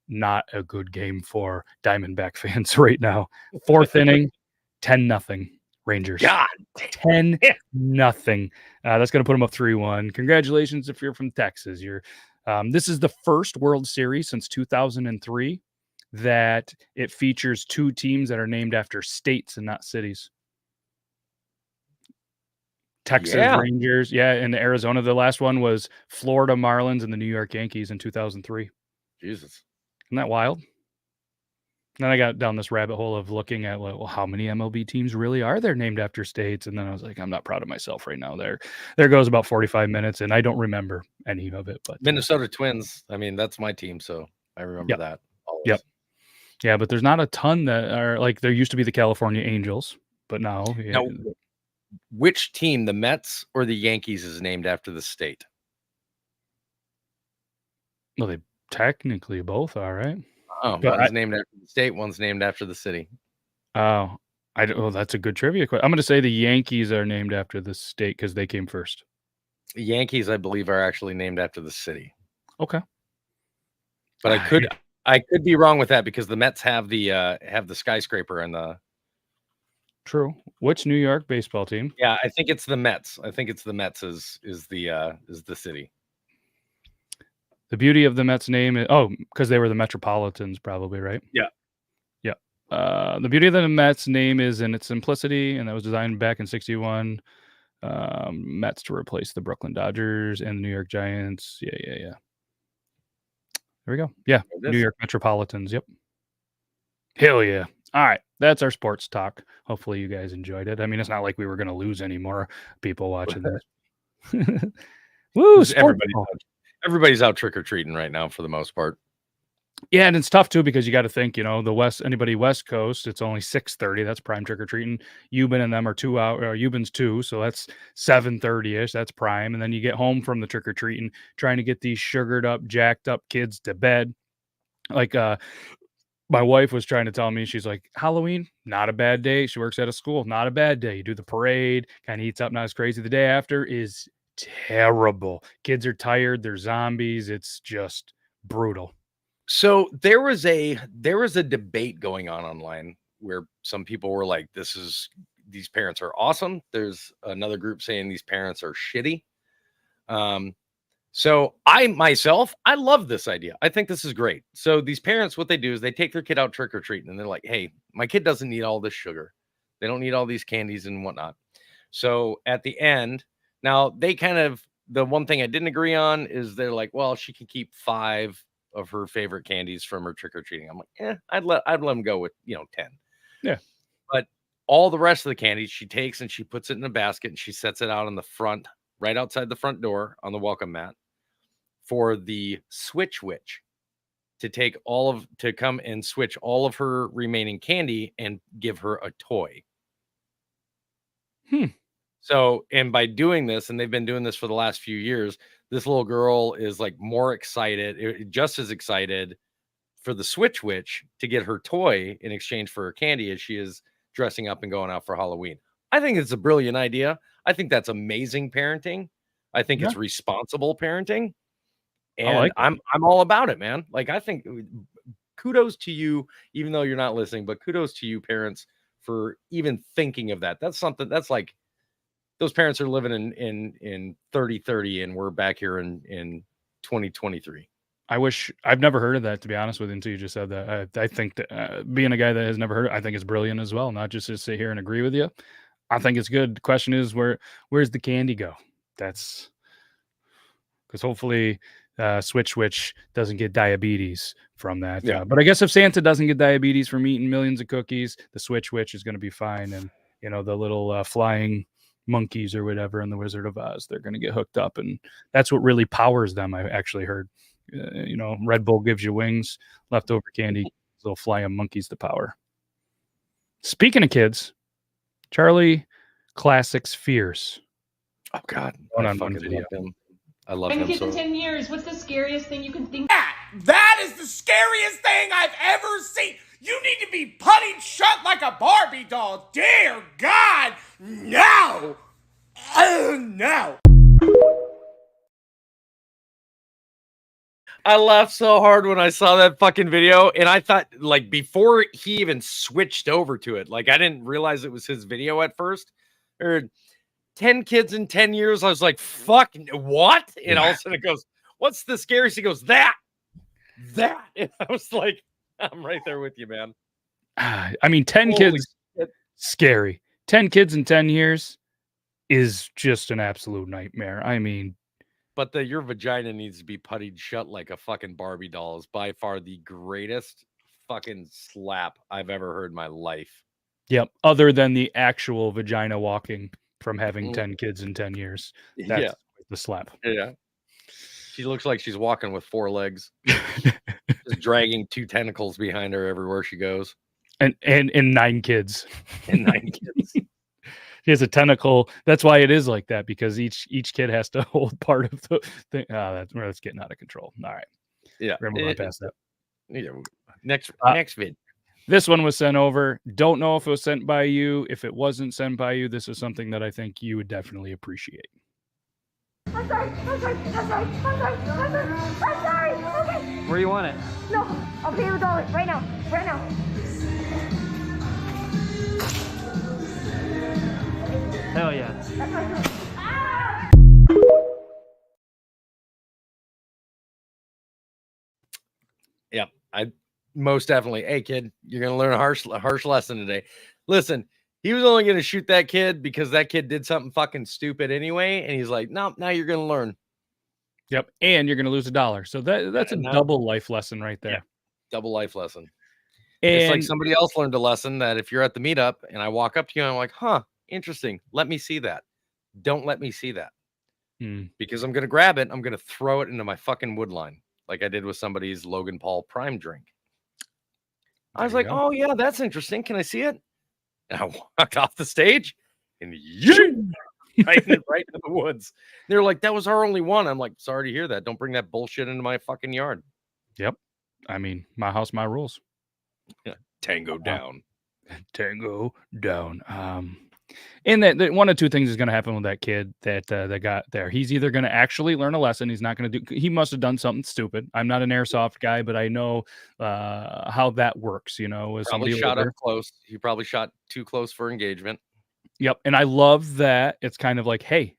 not a good game for Diamondback fans right now. Fourth inning, 10-0 Rangers. God, 10-0. That's going to put them up 3-1. Congratulations if you're from Texas. This is the first World Series since 2003 that it features two teams that are named after states and not cities. Texas Rangers, and Arizona. The last one was Florida Marlins and the New York Yankees in 2003. Jesus. Isn't that wild? Then I got down this rabbit hole of looking at, well, how many MLB teams really are there named after states? And then I was like, I'm not proud of myself right now. There goes about 45 minutes, and I don't remember any of it. But Minnesota Twins. I mean, that's my team, so I remember that. Always. Yep. Yeah, but there's not a ton that are like, there used to be the California Angels, but now. Now, which team, the Mets or the Yankees, is named after the state? Well, they technically both are, right? Oh, one's named after the state, one's named after the city. Oh, that's a good trivia question. I'm going to say the Yankees are named after the state because they came first. The Yankees, I believe, are actually named after the city. Okay. But I could be wrong with that, because the Mets have the skyscraper and the. True. Which New York baseball team? Yeah, I think it's the Mets. I think it's the Mets is the city. The beauty of the Mets name is because they were the Metropolitans, probably, right? Yeah. Yeah. The beauty of the Mets name is in its simplicity, and that was designed back in '61. Mets to replace the Brooklyn Dodgers and the New York Giants. Yeah. There we go. Yeah, New York Metropolitans. Yep. Hell yeah. All right. That's our sports talk. Hopefully you guys enjoyed it. I mean, it's not like we were going to lose any more people watching this. Woo! Everybody's out trick-or-treating right now for the most part. Yeah, and it's tough too, because you got to think, anybody West Coast, it's only 6:30. That's prime trick-or-treating. Euban and them are 2 hours. Euban's 2, so that's 7:30ish. That's prime. And then you get home from the trick-or-treating, trying to get these sugared up, jacked up kids to bed. Like my wife was trying to tell me, she's like, Halloween, not a bad day. She works at a school, not a bad day. You do the parade, kind of heats up, not as crazy. The day after is terrible. Kids are tired. They're zombies. It's just brutal. So there was a debate going on online where some people were like, these parents are awesome. There's another group saying these parents are shitty. So I love this idea. I think this is great. So these parents, what they do is they take their kid out trick-or-treating, and they're like, hey, my kid doesn't need all this sugar. They don't need all these candies and whatnot. So at the end, now the one thing I didn't agree on is they're like, well, she can keep 5 of her favorite candies from her trick-or-treating. I'm like, I'd let them go with 10. Yeah. But all the rest of the candies she takes and she puts it in a basket, and she sets it out in the front, right outside the front door on the welcome mat, for the switch witch to come and switch all of her remaining candy and give her a toy. So, and by doing this, and they've been doing this for the last few years, this little girl is like more excited, just as excited for the switch witch to get her toy in exchange for her candy as she is dressing up and going out for Halloween. I think it's a brilliant idea. I think that's amazing parenting. I think it's responsible parenting. And I'm all about it, man. Like, I think kudos to you, even though you're not listening, but kudos to you parents for even thinking of that. That's something that's like, those parents are living in 3030, and we're back here in 2023. I've never heard of that, to be honest with you, until you just said that. I think that being a guy that has never heard it, I think it's brilliant as well. Not just to sit here and agree with you. I think it's good. The question is, where's the candy go? That's because hopefully Switch doesn't get diabetes from that. Yeah. But I guess if Santa doesn't get diabetes from eating millions of cookies, the Switch is going to be fine. And, the little flying monkeys or whatever in the Wizard of Oz, they're going to get hooked up. And that's what really powers them, I actually heard. Red Bull gives you wings, leftover candy, little flying monkeys to power. Speaking of kids, Charlie Classics Fears. Oh God, I fucking love him. I love him. 10 kids So in 10 years. What's the scariest thing you can think? That is the scariest thing I've ever seen. You need to be puttied shut like a Barbie doll. Dear God, no. No. I laughed so hard when I saw that fucking video, and I thought, like, before he even switched over to it, like, I didn't realize it was his video at first. Or 10 kids in 10 years. I was like, fuck, what? And all of a sudden it goes, what's the scariest? He goes, that. And I was like, I'm right there with you, man. I mean, 10 Holy kids, shit. scary. 10 kids in 10 years is just an absolute nightmare. I mean, But your vagina needs to be puttied shut like a fucking Barbie doll is by far the greatest fucking slap I've ever heard in my life. yep. Other than the actual vagina walking from having 10 kids in 10 years. That's the slap. Yeah. She looks like she's walking with 4 legs, just dragging 2 tentacles behind her everywhere she goes. And 9 kids. And 9 kids. He has a tentacle. That's why it is like that, because each kid has to hold part of the thing. Oh, that's getting out of control. All right. Yeah. We're going past that. Yeah. Next vid. This one was sent over. Don't know if it was sent by you. If it wasn't sent by you, this is something that I think you would definitely appreciate. I'm sorry. Okay. Where you want it? No, I'll pay you $1 right now. Hell yeah. That's my food. Ah! Yeah, I most definitely. Hey, kid, you're gonna learn a harsh lesson today. Listen, he was only gonna shoot that kid because that kid did something fucking stupid anyway, and he's like, no, now you're gonna learn. Yep, and you're going to lose $1. So that's a double life lesson right there. Yeah. Double life lesson. And It's like somebody else learned a lesson that if you're at the meetup and I walk up to you and I'm like, huh, interesting. Let me see that. Don't let me see that. Because I'm going to grab it. I'm going to throw it into my fucking wood line like I did with somebody's Logan Paul Prime drink. I was like, oh, yeah, that's interesting. Can I see it? And I walked off the stage and right into the woods. They're like, that was our only one. I'm like, sorry to hear that. Don't bring that bullshit into my fucking yard. Yep. I mean, my house, my rules. Yeah. Tango down. Tango down. And that one of two things is going to happen with that kid that got there. He's either going to actually learn a lesson. He's not going to do. He must have done something stupid. I'm not an airsoft guy, but I know how that works. Probably shot up close. He probably shot too close for engagement. Yep. And I love that. It's kind of like, hey,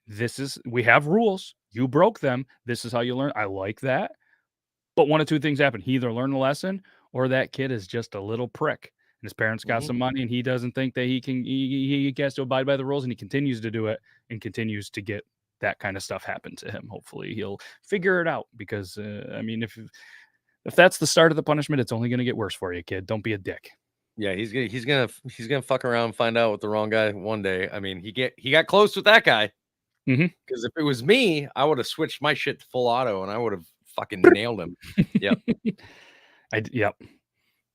we have rules. You broke them. This is how you learn. I like that. But one of two things happen. He either learned a lesson or that kid is just a little prick. And his parents got some money and he doesn't think that he has to abide by the rules, and he continues to do it and continues to get that kind of stuff happen to him. Hopefully he'll figure it out, because I mean, if that's the start of the punishment, it's only going to get worse for you, kid. Don't be a dick. Yeah, he's gonna fuck around and find out with the wrong guy one day. I mean, he got close with that guy. Because if it was me, I would have switched my shit to full auto and I would have fucking nailed him. Yep. Yep.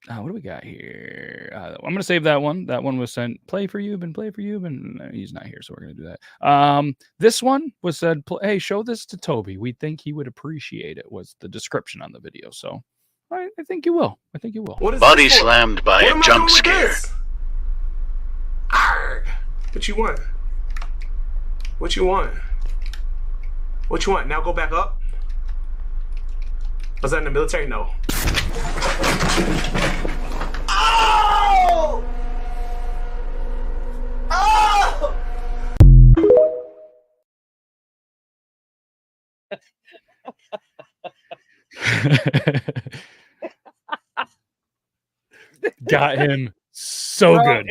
What do we got here? I'm gonna save that one. That one was sent. Play for you, and he's not here, so we're gonna do that. This one was said. Hey, show this to Toby. We think he would appreciate it. Was the description on the video? So I think you will. Body slammed by a jump scare. What you want? What you want? Now go back up. Was that in the military? No. Oh! Oh! Got him so Bro, good.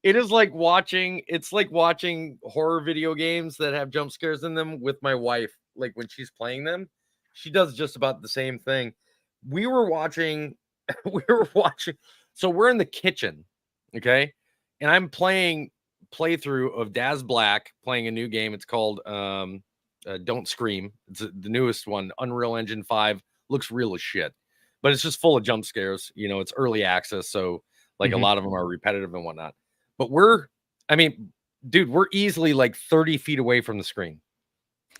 it is like watching horror video games that have jump scares in them with my wife. Like when she's playing them, she does just about the same thing. We were watching so we're in the kitchen, okay? And I'm playing playthrough of Daz Black playing a new game. It's called Don't Scream. It's the newest one, Unreal Engine 5. Looks real as shit. But it's just full of jump scares. You know, it's early access, so like a lot of them are repetitive and whatnot. But dude, we're easily like 30 feet away from the screen.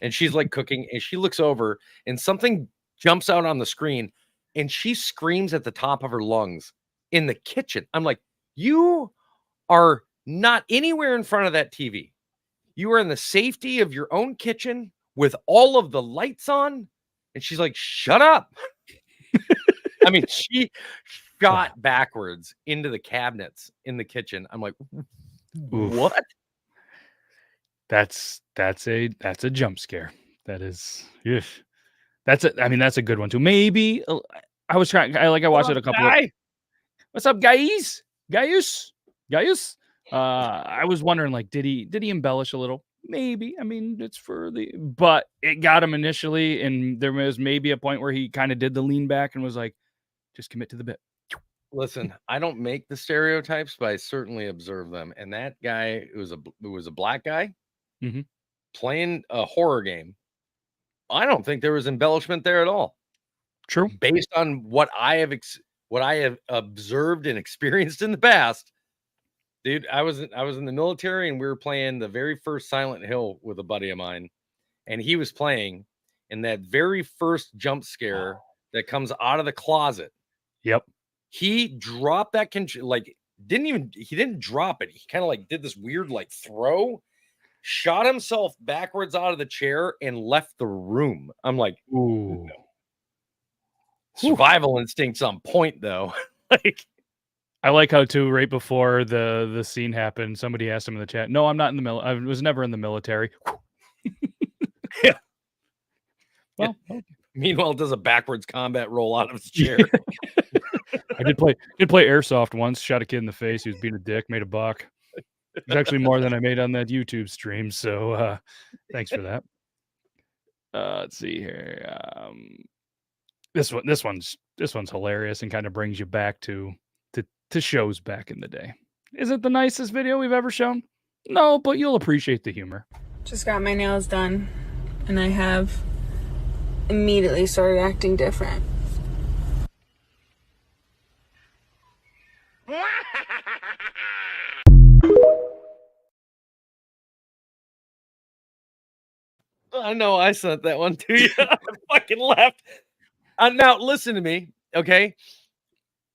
And she's like cooking, and she looks over, and something jumps out on the screen, and she screams at the top of her lungs in the kitchen. I'm like, you are not anywhere in front of that TV. You are in the safety of your own kitchen with all of the lights on. And she's like, shut up. I mean, she shot backwards into the cabinets in the kitchen. I'm like, what? That's a jump scare. That is, that's a good one too. Maybe I was trying. I watched it a couple. What's up, guys? Gaius. I was wondering, like, did he embellish a little? Maybe. I mean, it's but it got him initially, and there was maybe a point where he kind of did the lean back and was like, just commit to the bit. Listen, I don't make the stereotypes, but I certainly observe them. And that guy, it was a black guy playing a horror game. I don't think there was embellishment there at all. True. Based on what I have observed and experienced in the past. Dude, I was in the military, and we were playing the very first Silent Hill with a buddy of mine, and he was playing, and that very first jump scare that comes out of the closet. Yep. He dropped that he didn't drop it. He kind of like did this weird like throw, shot himself backwards out of the chair, and left the room. I'm like, ooh. Survival instincts on point though. Like, I like how too right before the scene happened, somebody asked him in the chat, "No, I'm not in the I was never in the military." Yeah. Well, meanwhile, does a backwards combat roll out of his chair. I did play airsoft once. Shot a kid in the face. He was being a dick. Made $1. It's actually more than I made on that YouTube stream. So thanks for that. Let's see here. This one's hilarious and kind of brings you back to shows back in the day. Is it the nicest video we've ever shown? No, but you'll appreciate the humor. Just got my nails done, and I have immediately started acting different. I know I sent that one to you. I fucking left. Now listen to me, okay?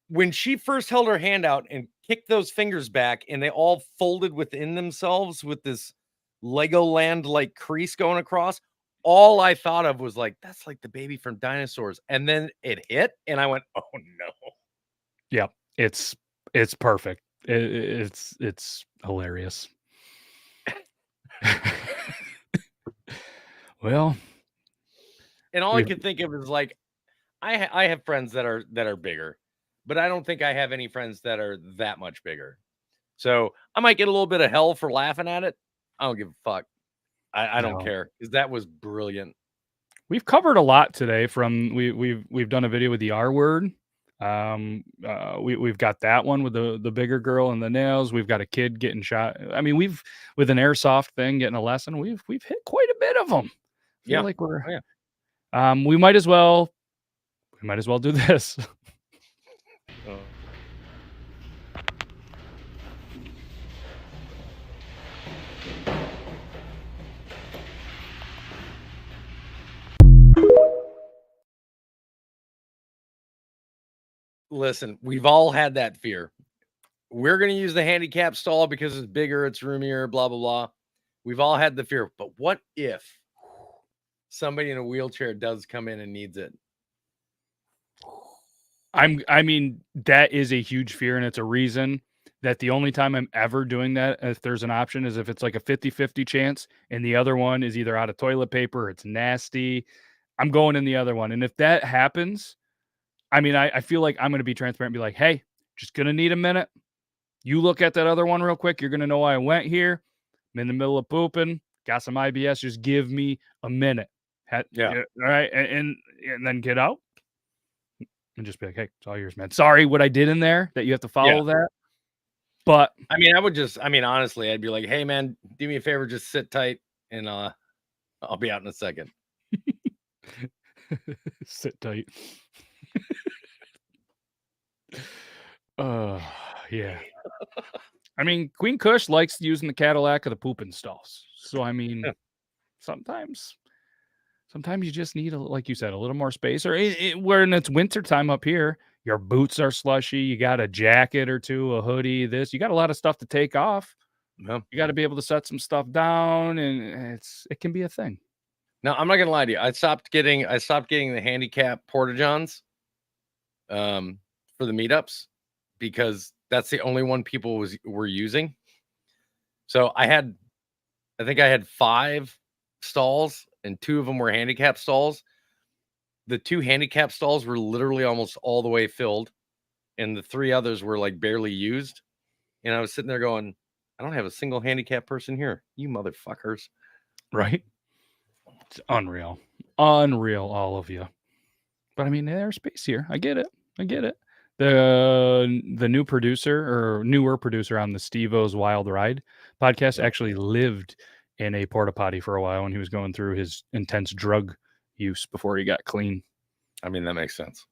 When she first held her hand out and kicked those fingers back, and they all folded within themselves with this Legoland like crease going across, all I thought of was like, that's like the baby from Dinosaurs. And then it hit, and I went, oh no. Yeah, it's perfect. It's hilarious. Well, and all I could think of is like, I have friends that are bigger, but I don't think I have any friends that are that much bigger. So I might get a little bit of hell for laughing at it. I don't give a fuck. I don't care, because that was brilliant. We've covered a lot today. From we've done a video with the R word. We've got that one with the bigger girl and the nails. We've got a kid getting shot. I mean, we've with an airsoft thing getting a lesson. We've hit quite a bit of them. I feel like we're. Oh, yeah. We might as well do this. Listen, we've all had that fear. We're going to use the handicap stall because it's bigger, it's roomier, blah, blah, blah. We've all had the fear. But what if somebody in a wheelchair does come in and needs it? I mean, that is a huge fear, and it's a reason that the only time I'm ever doing that, if there's an option, is if it's like a 50-50 chance, and the other one is either out of toilet paper, or it's nasty. I'm going in the other one. And if that happens, I mean, I feel like I'm going to be transparent and be like, hey, just going to need a minute. You look at that other one real quick. You're going to know why I went here. I'm in the middle of pooping. Got some IBS. Just give me a minute. Yeah. All right. And then get out and just be like, hey, it's all yours, man. Sorry what I did in there that you have to follow that. But I mean, honestly, I'd be like, hey, man, do me a favor. Just sit tight and I'll be out in a second. Sit tight. Yeah. I mean, Queen Kush likes using the Cadillac of the pooping stalls. So I mean, sometimes you just need, like you said, a little more space. Or when it's winter time up here, your boots are slushy. You got a jacket or two, a hoodie. You got a lot of stuff to take off. Yeah. You got to be able to set some stuff down, and it can be a thing. Now, I'm not gonna lie to you. I stopped getting the handicap porta johns for the meetups because that's the only one people were using. So I think I had 5 stalls and 2 of them were handicap stalls. The 2 handicap stalls were literally almost all the way filled, and the 3 others were like barely used. And I was sitting there going, I don't have a single handicap person here. You motherfuckers. Right? It's unreal. Unreal, all of you. But I mean, there's space here. I get it. The newer producer on the Steve-O's Wild Ride podcast actually lived in a porta potty for a while when he was going through his intense drug use before he got clean. I mean, that makes sense.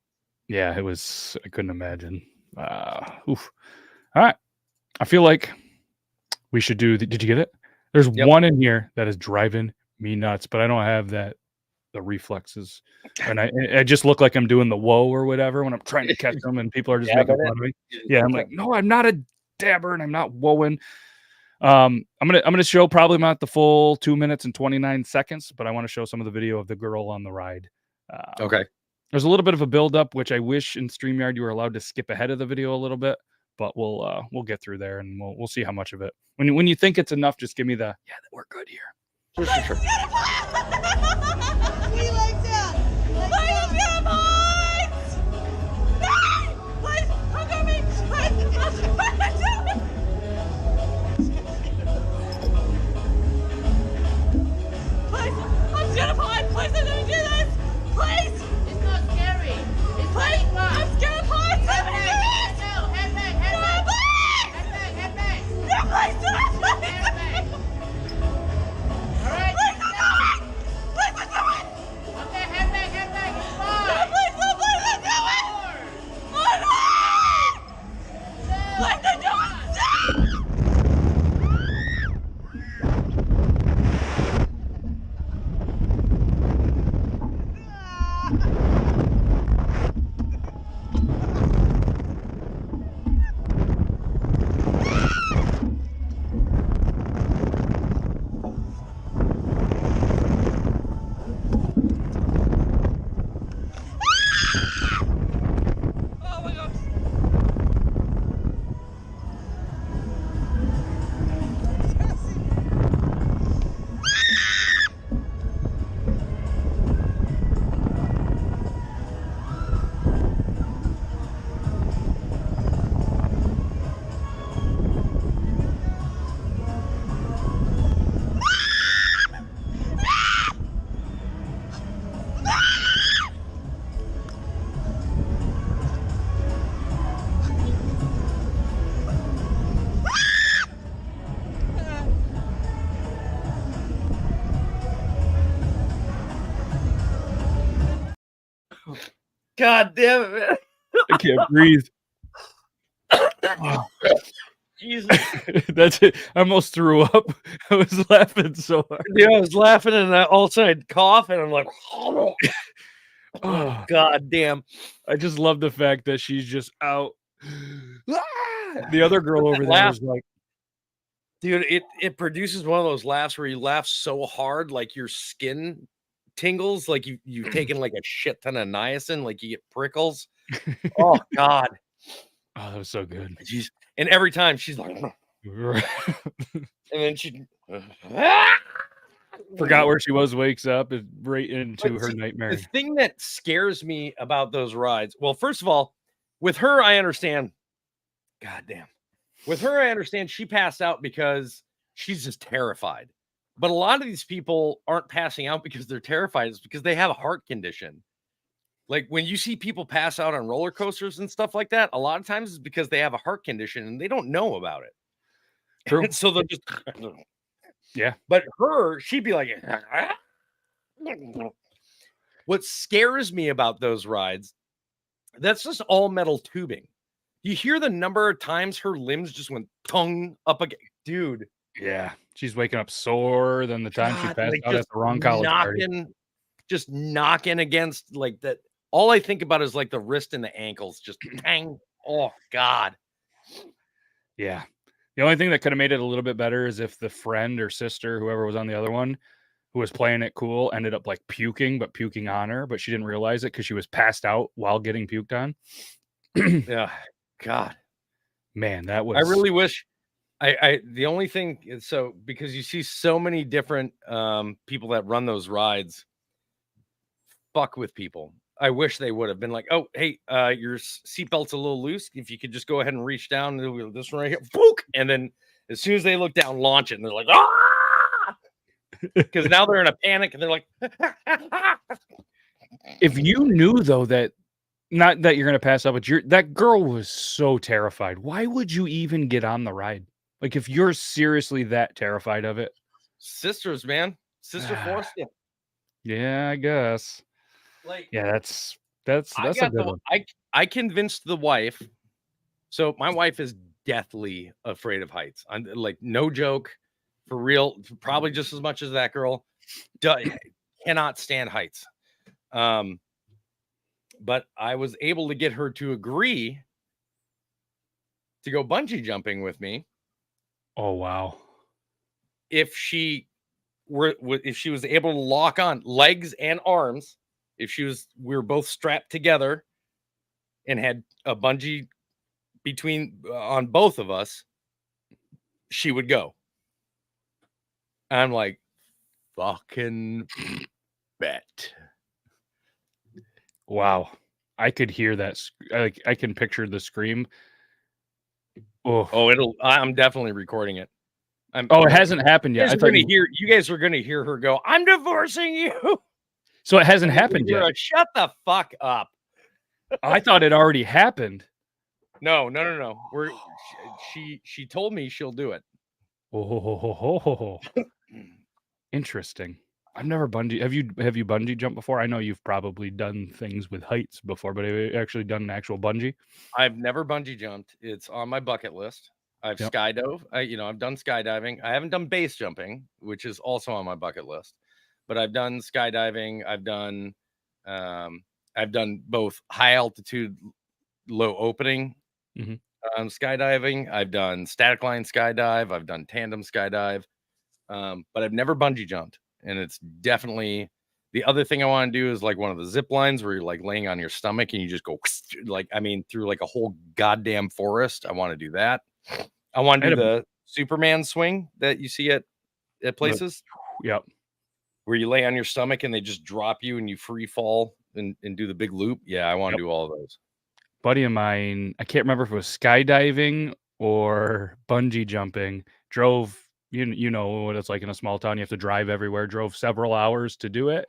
Yeah, I couldn't imagine. Oof. All right. I feel like we should do did you get it? There's one in here that is driving me nuts, but I don't have the reflexes. And I just look like I'm doing the whoa or whatever when I'm trying to catch them and people are just making fun of me. Yeah, I'm like, no, I'm not a dabber and I'm not whoaing. I'm gonna show probably not the full 2 minutes and 29 seconds, but I want to show some of the video of the girl on the ride. Okay. There's a little bit of a build-up, which I wish in StreamYard you were allowed to skip ahead of the video a little bit, but we'll get through there and we'll see how much of it. When you think it's enough, just give me the we're good here. We like that. Please, your boys! Please, look at me! Please, I'm terrified! Please, don't let me do this! Please! It's not scary. It's please, I'm scared! Please, let me do this! No, head back! Head back! No, please, do it! Head back! All right. Please, do it! Please, do it! Okay, head back! It's fine! No, please, do it! Oh, no! Please, do it! Oh my God! God damn it, man. I can't breathe. Jesus. That's it. I almost threw up. I was laughing so hard. Dude, I was laughing and all of a sudden I'd cough and I'm like, oh, God damn. I just love the fact that she's just out. The other girl over there was like, dude, it produces one of those laughs where you laugh so hard like your skin tingles, like you've taken like a shit ton of niacin, like you get prickles. Oh God. Oh, that was so good. Jeez. And every time she's like, and then she Forgot where she was, wakes up, is right into But her see, nightmare. the thing that scares me about those rides, well, first of all, with her, I understand. Goddamn. With her, I understand she passed out because she's just terrified. But a lot of these people aren't passing out because they're terrified. It's because they have a heart condition. Like when you see people pass out on roller coasters and stuff like that, a lot of times it's because they have a heart condition and they don't know about it. True. And so they're just, Yeah. but her, she'd be like, what scares me about those rides, that's just all metal tubing. You hear the number of times her limbs just went tongue up again. Dude. Yeah. She's waking up sore than the time she God, passed like, out at just the wrong college party. just knocking against like that. All I think about is like the wrist and the ankles, just bang. Oh God. Yeah. The only thing that could have made it a little bit better is if the friend or sister, whoever was on the other one, who was playing it cool, ended up like puking on her, but she didn't realize it because she was passed out while getting puked on. Yeah. God. Man, that was. I really wish. The only thing is, so because you see so many different people that run those rides fuck with people. I wish they would have been like, oh, hey, your seatbelt's a little loose. If you could just go ahead and reach down, and this one right here, book, and then as soon as they look down, launch it, and they're like, ah, because now they're in a panic, and they're like, if you knew though that, not that you're gonna pass out, but that girl was so terrified. Why would you even get on the ride? Like if you're seriously that terrified of it. sisters, man, sister forced you. Yeah, I guess. Like, yeah, that's a good one. I convinced the wife. So my wife is deathly afraid of heights. I'm like, no joke, for real. Probably just as much as that girl. Cannot stand heights. But I was able to get her to agree to go bungee jumping with me. Oh wow! If she was able to lock on legs and arms, we were both strapped together and had a bungee on both of us, she would go. I'm like, fucking bet. Wow, I could hear that. I can picture the scream. Oh, I'm definitely recording it. It hasn't happened yet. You guys are gonna hear her go, I'm divorcing you. So it hasn't happened yet. Shut the fuck up. I thought it already happened. No. She told me she'll do it. Oh, interesting. I've never bungee. Have you bungee jumped before? I know you've probably done things with heights before, but have you actually done an actual bungee? I've never bungee jumped. It's on my bucket list. I've skydove. I've done skydiving. I haven't done base jumping, which is also on my bucket list. But I've done skydiving. I've done both high altitude, low opening skydiving. I've done static line skydive. I've done tandem skydive. But I've never bungee jumped. And it's definitely the other thing I want to do is like one of the zip lines where you're like laying on your stomach and you just go through like a whole goddamn forest. I want to do that. I want to do the Superman swing that you see at places. Yep. Where you lay on your stomach and they just drop you and you free fall and do the big loop. Yeah, I want to do all of those. Buddy of mine, I can't remember if it was skydiving or bungee jumping, drove. You know what it's like in a small town. You have to drive everywhere. Drove several hours to do it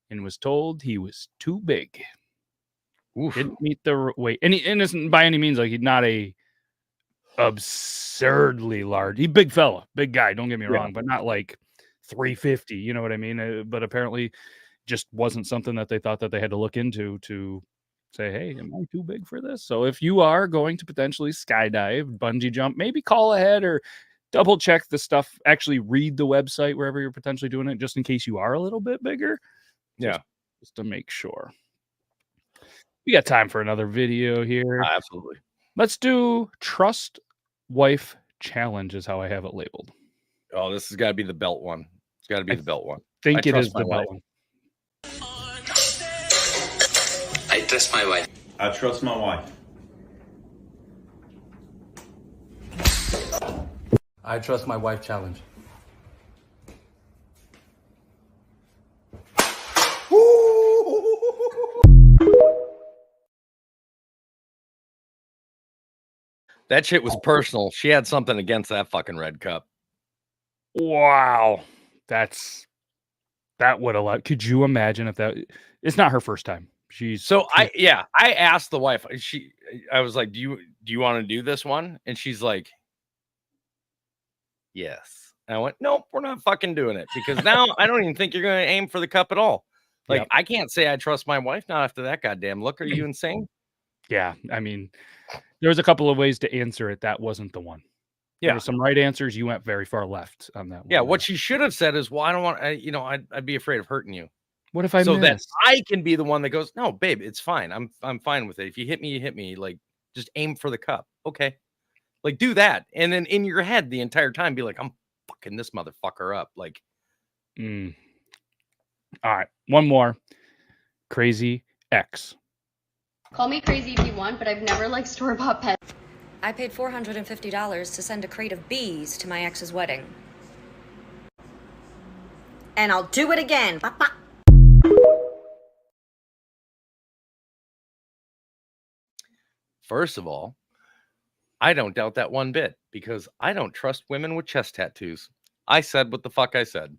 and was told he was too big. Oof. Didn't meet the weight. And he isn't by any means like he's not a absurdly large. He's big fella, big guy. Don't get me wrong, but not like 350. You know what I mean? But apparently just wasn't something that they thought that they had to look into to say, hey, am I too big for this? So if you are going to potentially skydive, bungee jump, maybe call ahead or double check the stuff. Actually read the website wherever you're potentially doing it, just in case you are a little bit bigger. Yeah. Just to make sure. We got time for another video here. Absolutely. Let's do Trust Wife Challenge is how I have it labeled. Oh, this has got to be the belt one. It's got to be the belt one. I think it is the belt one. I trust my wife. I trust my wife. I trust my wife challenge. That shit was personal. She had something against that fucking red cup. Wow. That would allow. Could you imagine if that? It's not her first time. So I asked the wife. I was like, do you want to do this one? And she's like, yes. And I went, nope, we're not fucking doing it because now I don't even think you're going to aim for the cup at all. Like, Yep. I can't say I trust my wife not after that goddamn look. Are you insane? Yeah, I mean, there was a couple of ways to answer it. That wasn't the one. There Yeah. were some right answers. You went very far left on that one. Yeah, what she should have said is, well, I don't want, I'd be afraid of hurting you. What if I so that miss? I can be the one that goes, no, babe, it's fine. I'm fine with it. If you hit me, you hit me. Like, just aim for the cup. Okay. Like, do that. And then in your head the entire time, be like, I'm fucking this motherfucker up. Like, All right, one more. Crazy X. Call me crazy if you want, but I've never liked store-bought pets. I paid $450 to send a crate of bees to my ex's wedding. And I'll do it again. Ba-ba. First of all, I don't doubt that one bit because I don't trust women with chest tattoos. I said what the fuck I said.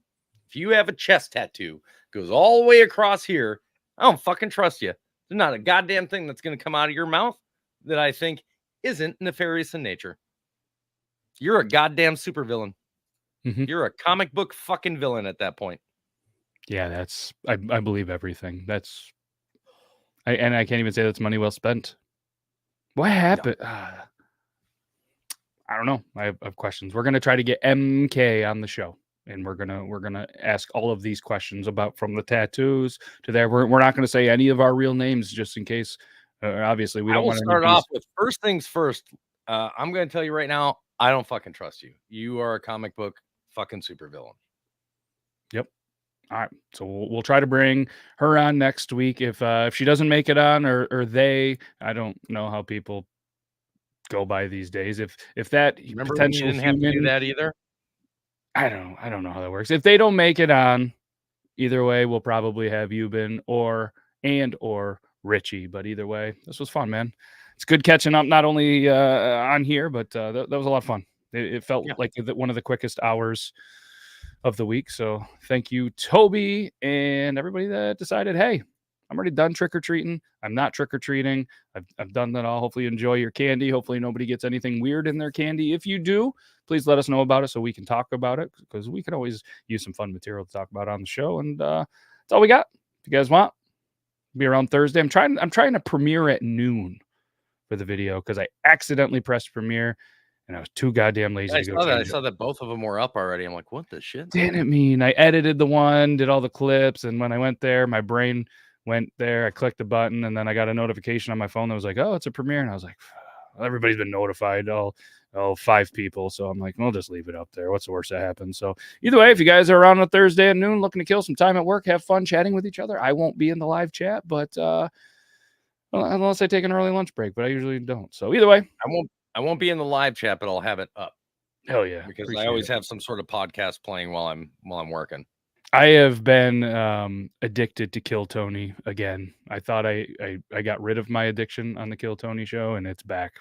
If you have a chest tattoo, goes all the way across here, I don't fucking trust you. There's not a goddamn thing that's going to come out of your mouth that I think isn't nefarious in nature. You're a goddamn supervillain. You're a comic book fucking villain at that point. Yeah, that's I believe everything. And I can't even say that's money well spent. What happened? I don't know. I have questions. We're gonna try to get MK on the show, and we're gonna ask all of these questions about from the tattoos to there. We're not gonna say any of our real names just in case. Obviously, we don't want to start off with first things first. I'm gonna tell you right now, I don't fucking trust you. You are a comic book fucking supervillain. Yep. All right. So we'll try to bring her on next week. If she doesn't make it on, or they, I don't know how people go by these days. If that Remember when you potential didn't have to do human, that either? I don't know how that works. If they don't make it on, either way, we'll probably have Euban or Richie. But either way, this was fun, man. It's good catching up, not only on here, but that was a lot of fun. It felt like one of the quickest hours of the week. So thank you, Toby, and everybody that decided, hey, I'm already done trick-or-treating. I'm not trick-or-treating. I've done that all. Hopefully you enjoy your candy. Hopefully nobody gets anything weird in their candy. If you do, please let us know about it so we can talk about it, because we can always use some fun material to talk about on the show. And that's all we got. If you guys want, be around Thursday. I'm trying to premiere at noon for the video because I accidentally pressed premiere and I was too goddamn lazy to go. I saw that both of them were up already. I'm like, what the shit? Didn't mean I edited the one, did all the clips, and when I went there, my brain went there. I clicked the button, and then I got a notification on my phone that was like, "Oh, it's a premiere," and I was like, "Everybody's been notified, all 5 people." So I'm like, "We'll just leave it up there. What's the worst that happens?" So either way, if you guys are around on Thursday at noon, looking to kill some time at work, have fun chatting with each other. I won't be in the live chat, but unless I take an early lunch break, but I usually don't. So either way, I won't be in the live chat, but I'll have it up. Hell yeah, because I always have some sort of podcast playing while I'm working. I have been addicted to Kill Tony again. I thought I got rid of my addiction on the Kill Tony show, and it's back.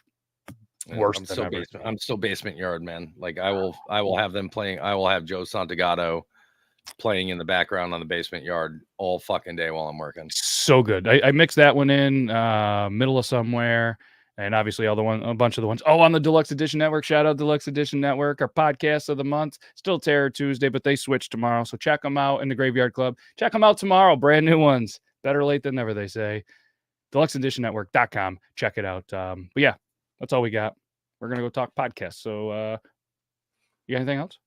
Worse than ever. I'm still Basement Yard, man. Like I will have them playing. I will have Joe Santagato playing in the background on the Basement Yard all fucking day while I'm working. So good. I mixed that one in middle of somewhere. And obviously a bunch of the ones. Oh, on the Deluxe Edition Network. Shout out Deluxe Edition Network. Our podcast of the month. Still Terror Tuesday, but they switch tomorrow. So check them out in the Graveyard Club. Check them out tomorrow. Brand new ones. Better late than never, they say. DeluxeEditionNetwork.com. Check it out. But yeah, that's all we got. We're going to go talk podcasts. So you got anything else?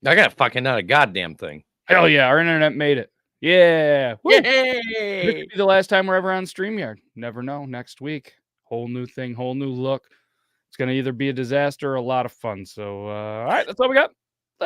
I got fucking not a goddamn thing. Hell yeah. Our internet made it. Yeah. Woo. Yay! This could be the last time we're ever on StreamYard. Never know. Next week. Whole new thing, whole new look. It's going to either be a disaster or a lot of fun. So, all right, that's all we got.